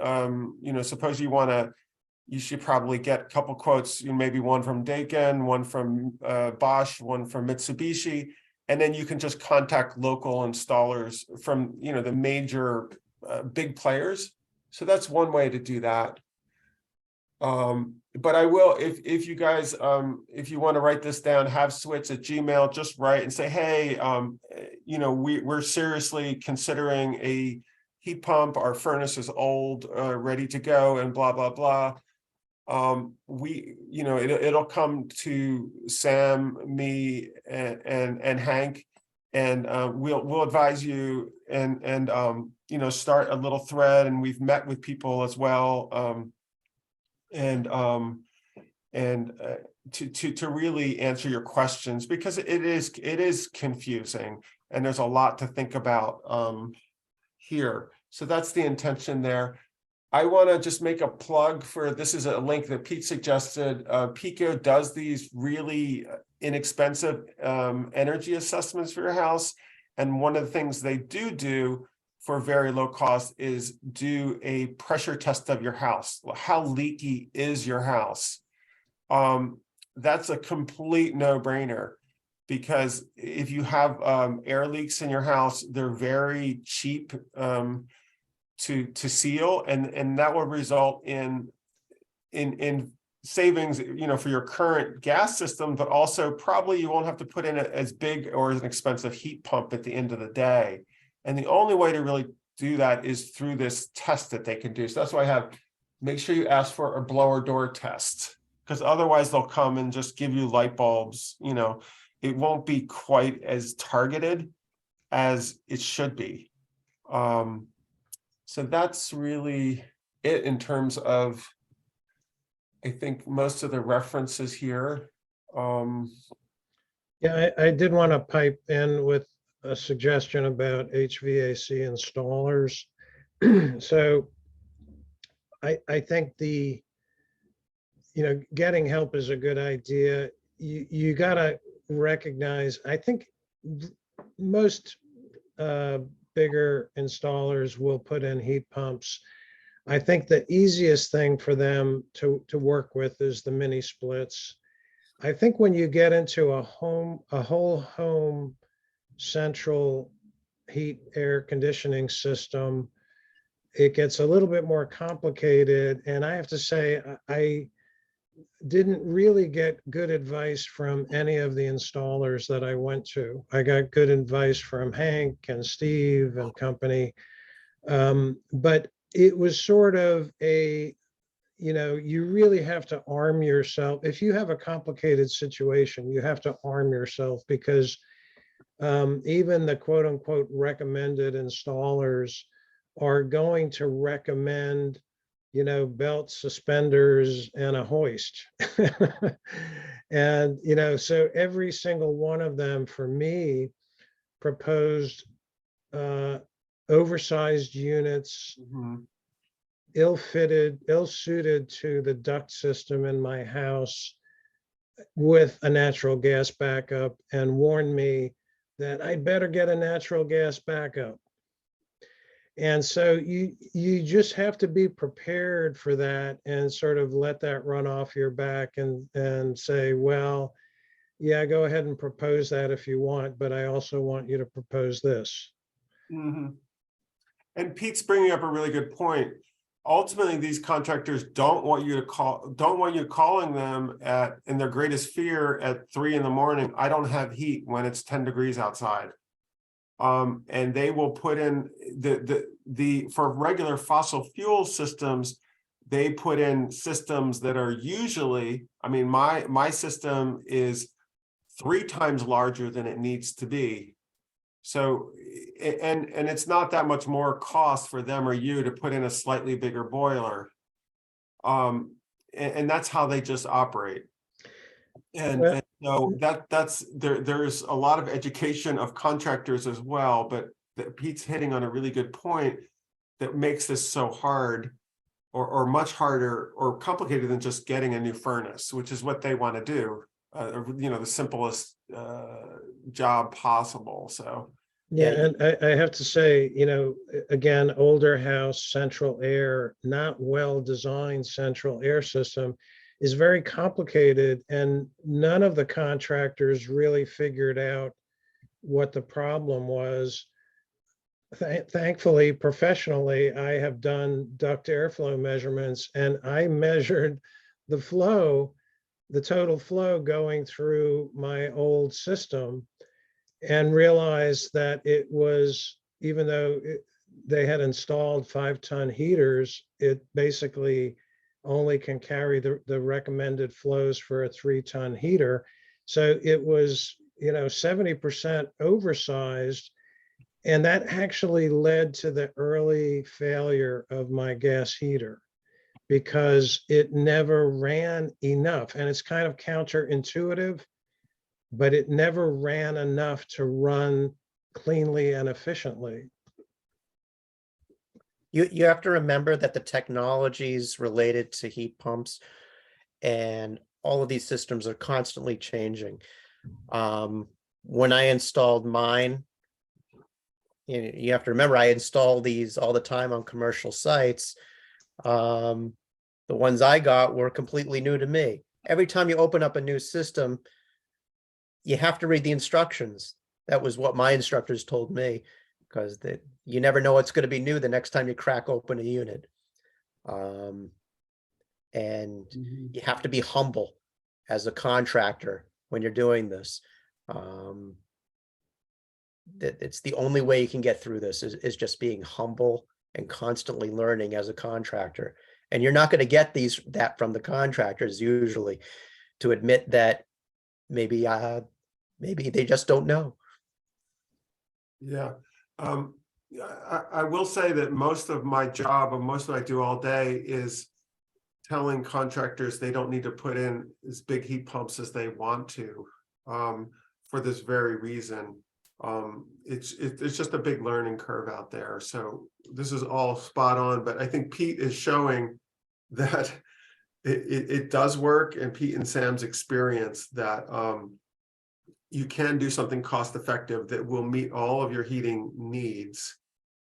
Suppose you should probably get a couple quotes, maybe one from Daikin, one from Bosch, one from Mitsubishi, And then you can just contact local installers from, you know, the major big players. So that's one way to do that. But I will, if you guys, if you want to write this down, haveswitch@gmail, just write and say, hey, you know, we're seriously considering a heat pump. Our furnace is old, ready to go, and blah, blah, blah. You know, it'll come to Sam, me, and Hank, and we'll advise you and you know, start a little thread. And we've met with people as well. To really answer your questions, because it is confusing and there's a lot to think about here. So that's the intention there. I want to just make a plug for, this is a link that Pete suggested. Pico does these really inexpensive energy assessments for your house. And one of the things they do for very low cost is do a pressure test of your house. How leaky is your house? That's a complete no-brainer, because if you have air leaks in your house, they're very cheap to seal, and that will result in savings, you know, for your current gas system, but also probably you won't have to put in as big or as an expensive heat pump at the end of the day. And the only way to really do that is through this test that they can do. So that's why I have, make sure you ask for a blower door test, because otherwise they'll come and just give you light bulbs. You know, it won't be quite as targeted as it should be. So that's really it in terms of, I think, most of the references here. Yeah, I did want to pipe in with a suggestion about HVAC installers. So I think you know, getting help is a good idea. You got to recognize, I think most bigger installers will put in heat pumps. I think the easiest thing for them to work with is the mini splits. I think when you get into a whole home central heat air conditioning system, it gets a little bit more complicated. And I have to say, I didn't really get good advice from any of the installers that I went to. I got good advice from Hank and Steve and company. But it was sort of a, you know, you really have to arm yourself. If you have a complicated situation, you have to arm yourself, because even the quote unquote recommended installers are going to recommend, you know, belts, suspenders, and a hoist. And, you know, so every single one of them for me proposed oversized units, ill-suited to the duct system in my house with a natural gas backup, and warned me that I'd better get a natural gas backup. And so you just have to be prepared for that and sort of let that run off your back and say, well, yeah, go ahead and propose that if you want, but I also want you to propose this. And Pete's bringing up a really good point. Ultimately, these contractors don't want you calling them in their greatest fear at 3 a.m. I don't have heat when it's 10 degrees outside. And they will put in for regular fossil fuel systems, they put in systems that are usually, I mean, my system is 3 times larger than it needs to be. So, and it's not that much more cost for them or you to put in a slightly bigger boiler. And that's how they just operate. And so there's a lot of education of contractors as well, but Pete's hitting on a really good point that makes this so hard, or much harder or complicated than just getting a new furnace, which is what they want to do. You know, the simplest job possible. So yeah, and I have to say, you know, again, older house, central air, not well designed central air system is very complicated, and none of the contractors really figured out what the problem was. Thankfully, professionally, I have done duct airflow measurements, and I measured the flow, the total flow going through my old system, and realized that it was, even though they had installed 5-ton heaters, it basically only can carry the recommended flows for a 3-ton heater. So it was, 70% oversized. And that actually led to the early failure of my gas heater because it never ran enough. And it's kind of counterintuitive, but it never ran enough to run cleanly and efficiently. You have to remember that the technologies related to heat pumps and all of these systems are constantly changing. When I installed mine, you have to remember, I install these all the time on commercial sites. The ones I got were completely new to me. Every time you open up a new system, you have to read the instructions. That was what my instructors told me, because you never know what's going to be new the next time you crack open a unit. And you have to be humble as a contractor when you're doing this. It's the only way you can get through this is just being humble and constantly learning as a contractor. And you're not going to get that from the contractors usually, to admit that maybe they just don't know. Yeah. I will say that most of my job, and most of what I do all day, is telling contractors they don't need to put in as big heat pumps as they want to, for this very reason. It's just a big learning curve out there. So this is all spot on, but I think Pete is showing that it does work, and Pete and Sam's experience that you can do something cost effective that will meet all of your heating needs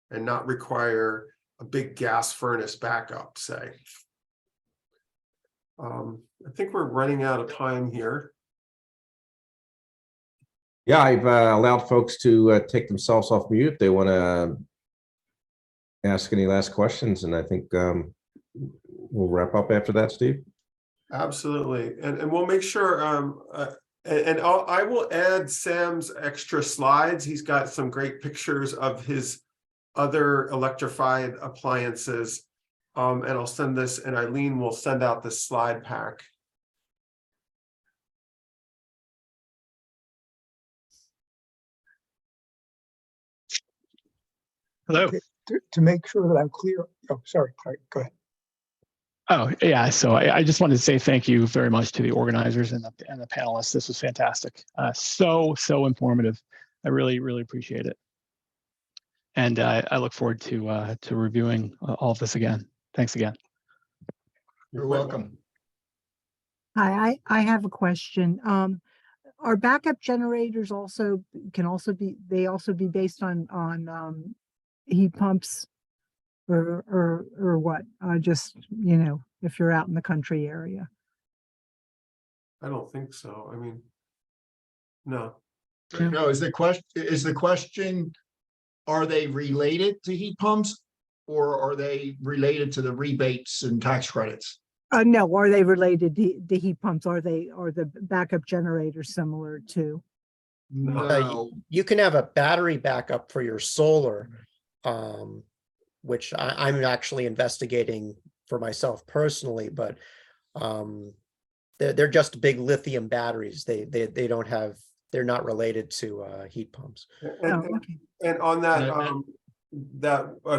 and not require a big gas furnace backup, say. I think we're running out of time here. Yeah, I've allowed folks to take themselves off mute if they want to ask any last questions, and I think we'll wrap up after that, Steve. Absolutely, and we'll make sure. I will add Sam's extra slides. He's got some great pictures of his other electrified appliances, and I'll send this, and Eileen will send out the slide pack. Hello. Okay, to make sure that I'm clear. Oh, sorry. All right, go ahead. Oh, yeah. So I just wanted to say thank you very much to the organizers and the panelists. This was fantastic. So informative. I really, really appreciate it. And I look forward to reviewing all of this again. Thanks again. You're welcome. Hi, I have a question. Are backup generators can also be based on heat pumps or what? Just, if you're out in the country area. I don't think so. I mean, no. No, is the question, are they related to heat pumps, or are they related to the rebates and tax credits? No, are they related to heat pumps? Are the backup generators similar to? No. You can have a battery backup for your solar, which I'm actually investigating for myself personally, but they're just big lithium batteries. They're not related to heat pumps. And on that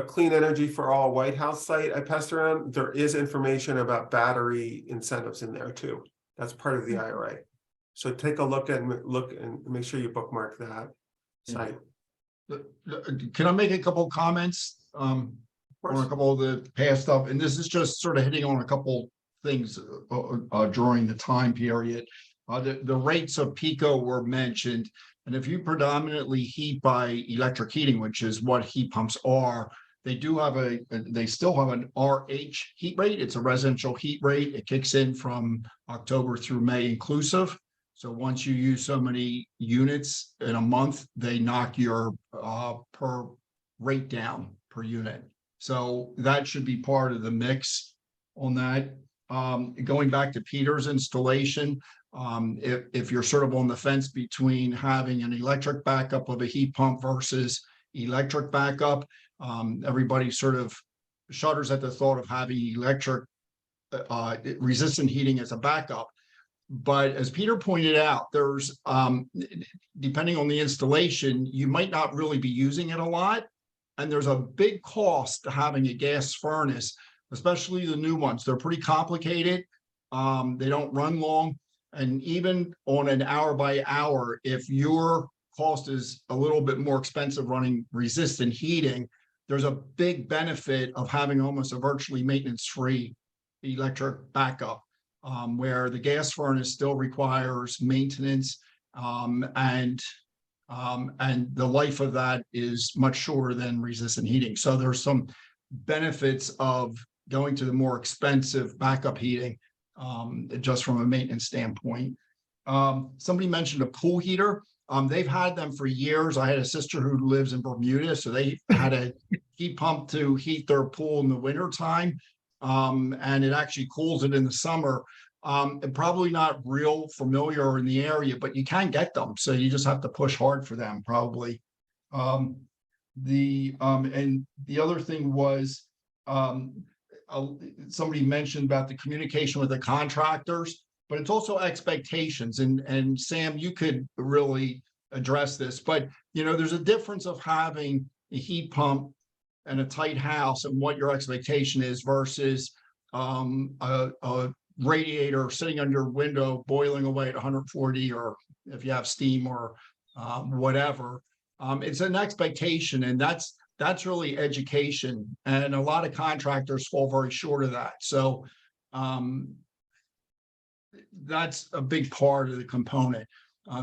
Clean Energy for All White House site I passed around, there is information about battery incentives in there too. That's part of the IRA. So take a look and make sure you bookmark that site. Can I make a couple of comments on a couple of the past stuff? And this is just sort of hitting on a couple things during the time period. The rates of PICO were mentioned, and if you predominantly heat by electric heating, which is what heat pumps are, they still have an RH heat rate. It's a residential heat rate. It kicks in from October through May inclusive. So once you use so many units in a month, they knock your per rate down per unit. So that should be part of the mix on that. Going back to Peter's installation, if you're sort of on the fence between having an electric backup of a heat pump versus electric backup, everybody sort of shudders at the thought of having electric resistant heating as a backup. But as Peter pointed out, there's depending on the installation, you might not really be using it a lot. And there's a big cost to having a gas furnace, especially the new ones. They're pretty complicated. They don't run long. And even on an hour by hour, if your cost is a little bit more expensive running resistant heating, there's a big benefit of having almost a virtually maintenance-free electric backup, where the gas furnace still requires maintenance, and the life of that is much shorter than resistant heating. So there's some benefits of going to the more expensive backup heating, just from a maintenance standpoint. Somebody mentioned a pool heater. They've had them for years. I had a sister who lives in Bermuda, so they had a heat pump to heat their pool in the winter time. And it actually cools it in the summer. And probably not real familiar in the area, but you can get them. So you just have to push hard for them, probably. And the other thing was, somebody mentioned about the communication with the contractors, but it's also expectations. And Sam, you could really address this, but there's a difference of having a heat pump and a tight house and what your expectation is versus a radiator sitting on your window boiling away at 140, or if you have steam or whatever. It's an expectation, and that's really education, and a lot of contractors fall very short of that. So that's a big part of the component.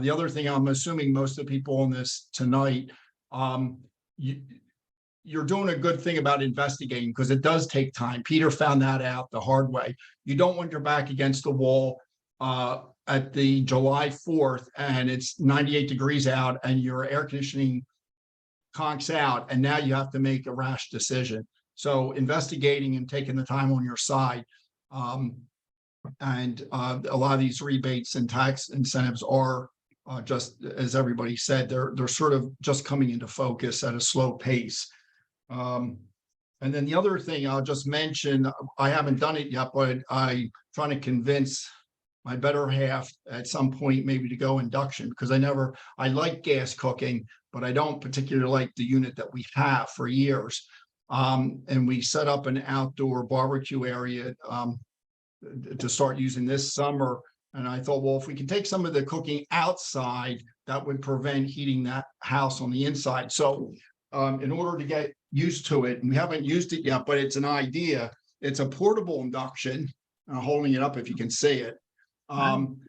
The other thing, I'm assuming most of the people on this tonight, you're doing a good thing about investigating, because it does take time. Peter found that out the hard way. You don't want your back against the wall at the July 4th and it's 98 degrees out and your air conditioning conks out, and now you have to make a rash decision. So investigating and taking the time on your side. And a lot of these rebates and tax incentives are just, as everybody said, they're sort of just coming into focus at a slow pace. And then the other thing I'll just mention, I haven't done it yet, but I'm trying to convince my better half at some point maybe to go induction, because I like gas cooking, but I don't particularly like the unit that we have for years. And we set up an outdoor barbecue area to start using this summer. And I thought, well, if we can take some of the cooking outside, that would prevent heating that house on the inside. So in order to get used to it, and we haven't used it yet, but it's an idea. It's a portable induction. I'm holding it up if you can see it.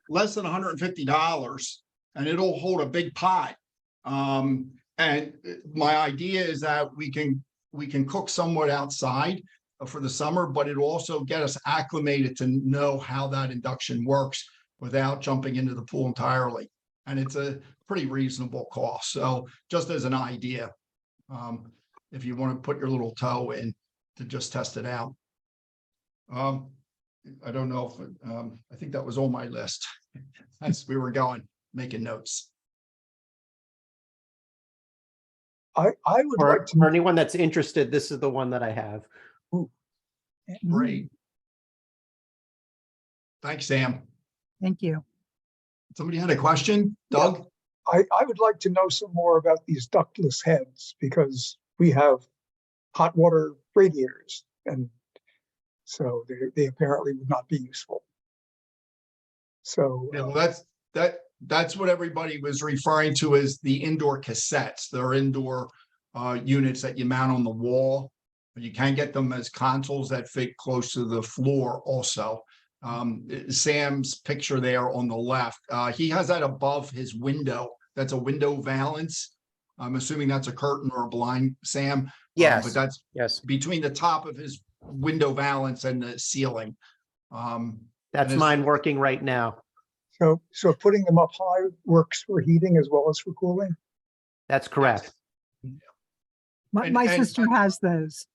Less than $150, and it'll hold a big pot. And my idea is that we can cook somewhat outside for the summer, but it'll also get us acclimated to know how that induction works without jumping into the pool entirely. And it's a pretty reasonable cost. So just as an idea, if you want to put your little toe in to just test it out. I don't know if I think that was on my list as we were making notes. I would like to. For anyone that's interested, this is the one that I have. Great. Thanks, Sam. Thank you. Somebody had a question, Doug? I would like to know some more about these ductless heads, because we have hot water radiators, and so they apparently would not be useful. So Yeah, well, that's what everybody was referring to as the indoor cassettes. They're indoor units that you mount on the wall. You can get them as consoles that fit close to the floor also. Sam's picture there on the left, he has that above his window. That's a window valance. I'm assuming that's a curtain or a blind, Sam. Yes. But that's Yes. between the top of his window valance and the ceiling. That's mine working right now. So putting them up high works for heating as well as for cooling? That's correct. My, And- my and- sister has those.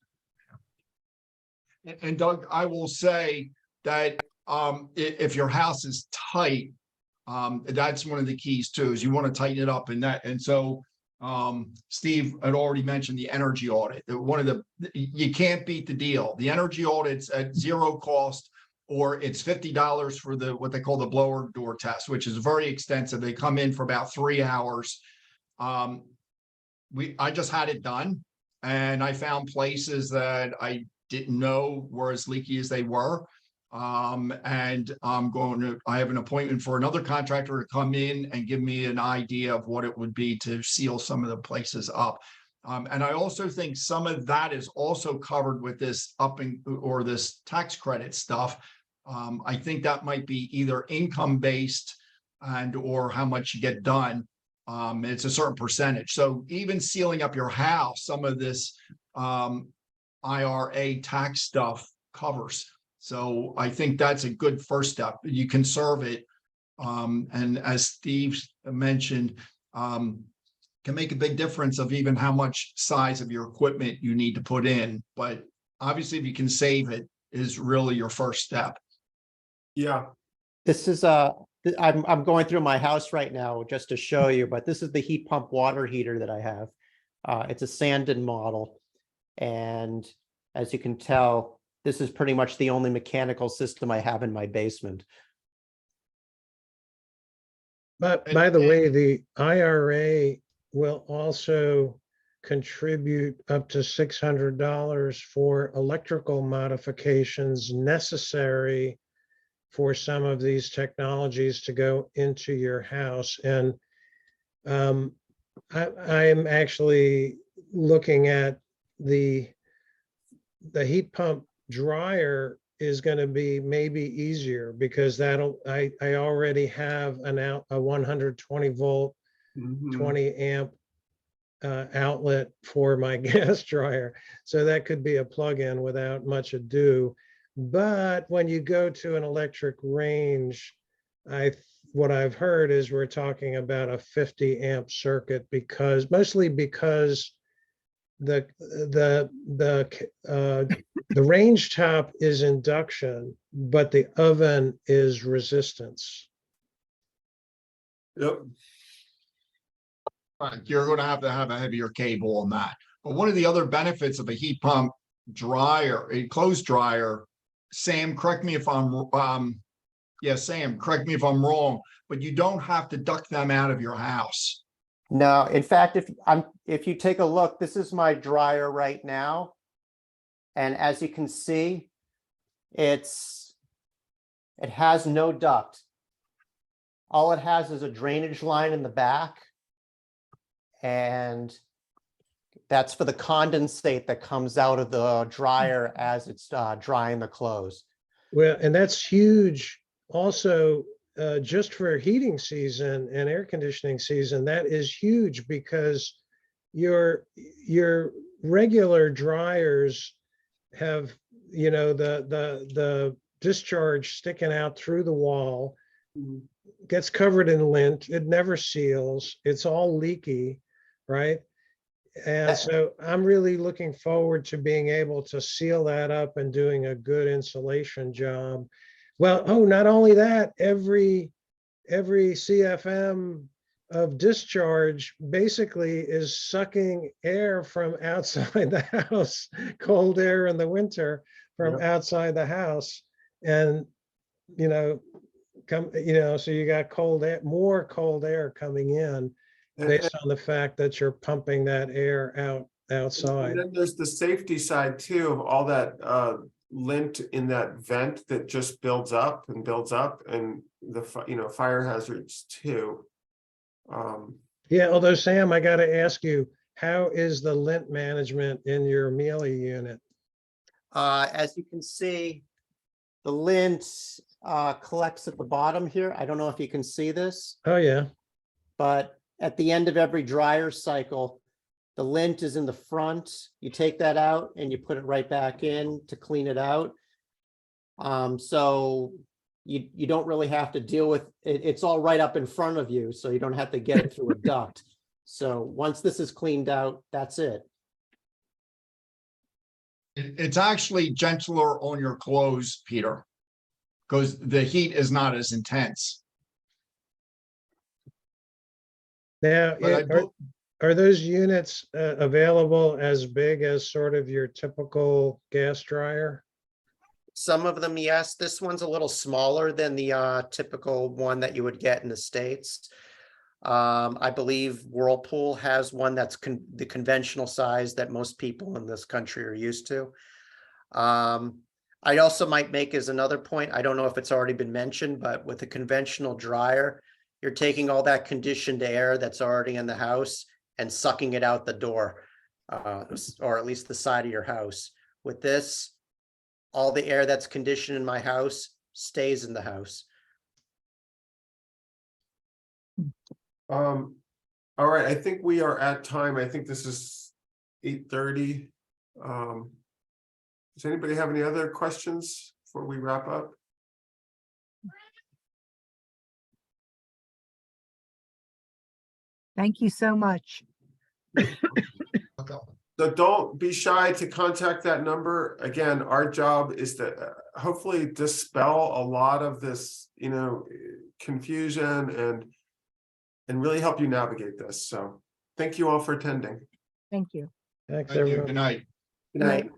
And Doug, I will say that if your house is tight, that's one of the keys too, is you want to tighten it up and that. And so Steve had already mentioned the energy audit. One of the, you can't beat the deal. The energy audit's at zero cost, or it's $50 for the what they call the blower door test, which is very extensive. They come in for about 3 hours. I just had it done, and I found places that I didn't know were as leaky as they were. And I have an appointment for another contractor to come in and give me an idea of what it would be to seal some of the places up. And I also think some of that is also covered with this or this tax credit stuff. I think that might be either income based and or how much you get done. It's a certain percentage. So even sealing up your house, some of this IRA tax stuff covers. So I think that's a good first step. You conserve it. And as Steve mentioned, can make a big difference of even how much size of your equipment you need to put in. But obviously, if you can save it, is really your first step. Yeah, This is I'm going through my house right now just to show you, but this is the heat pump water heater that I have. It's a Sandon model. And as you can tell, this is pretty much the only mechanical system I have in my basement. But by the way, the IRA will also contribute up to $600 for electrical modifications necessary for some of these technologies to go into your house. And I'm actually looking at the heat pump dryer is going to be maybe easier because I already have a 120 volt, 20 amp outlet for my gas dryer. So that could be a plug-in without much ado. But when you go to an electric range, what I've heard is we're talking about a 50 amp circuit mostly because the range top is induction, but the oven is resistance. yep. You're going to have a heavier cable on that. But one of the other benefits of a heat pump dryer, a clothes dryer, Sam, correct me if I'm Sam, correct me if I'm wrong, but you don't have to duct them out of your house. No, in fact, if you take a look, this is my dryer right now. And as you can see, it has no duct. All it has is a drainage line in the back. And that's for the condensate that comes out of the dryer as it's drying the clothes. Well, and that's huge. Also, just for heating season and air conditioning season, that is huge because your regular dryers have, the discharge sticking out through the wall, gets covered in lint, it never seals, it's all leaky, right? And so I'm really looking forward to being able to seal that up and doing a good insulation job. Well, not only that, every CFM of discharge basically is sucking air from outside the house, cold air in the winter from outside the house. And, so you got cold air, more cold air coming in based on the fact that you're pumping that air outside. And then there's the safety side too of all that lint in that vent that just builds up, and the fire hazards too. Yeah, although Sam, I got to ask you, how is the lint management in your Mealy unit? As you can see, the lint collects at the bottom here. I don't know if you can see this. Oh, yeah. But at the end of every dryer cycle, the lint is in the front. You take that out and you put it right back in to clean it out. So you don't really have to deal with it. It's all right up in front of you, so you don't have to get it through a duct. So once this is cleaned out, that's it. It's actually gentler on your clothes, Peter, because the heat is not as intense. Now, But I are, do- are those units available as big as sort of your typical gas dryer? Some of them, yes. This one's a little smaller than the typical one that you would get in the States. I believe Whirlpool has one that's the conventional size that most people in this country are used to. I also might make as another point, I don't know if it's already been mentioned, but with a conventional dryer, you're taking all that conditioned air that's already in the house and sucking it out the door, or at least the side of your house. With this, all the air that's conditioned in my house stays in the house. All right, I think we are at time. I think this is 8:30. Does anybody have any other questions before we wrap up? Thank you so much. So don't be shy to contact that number. Again, our job is to hopefully dispel a lot of this, confusion and really help you navigate this. So thank you all for attending. Thank you. Thanks, Thank you. everyone. Good night. Good night.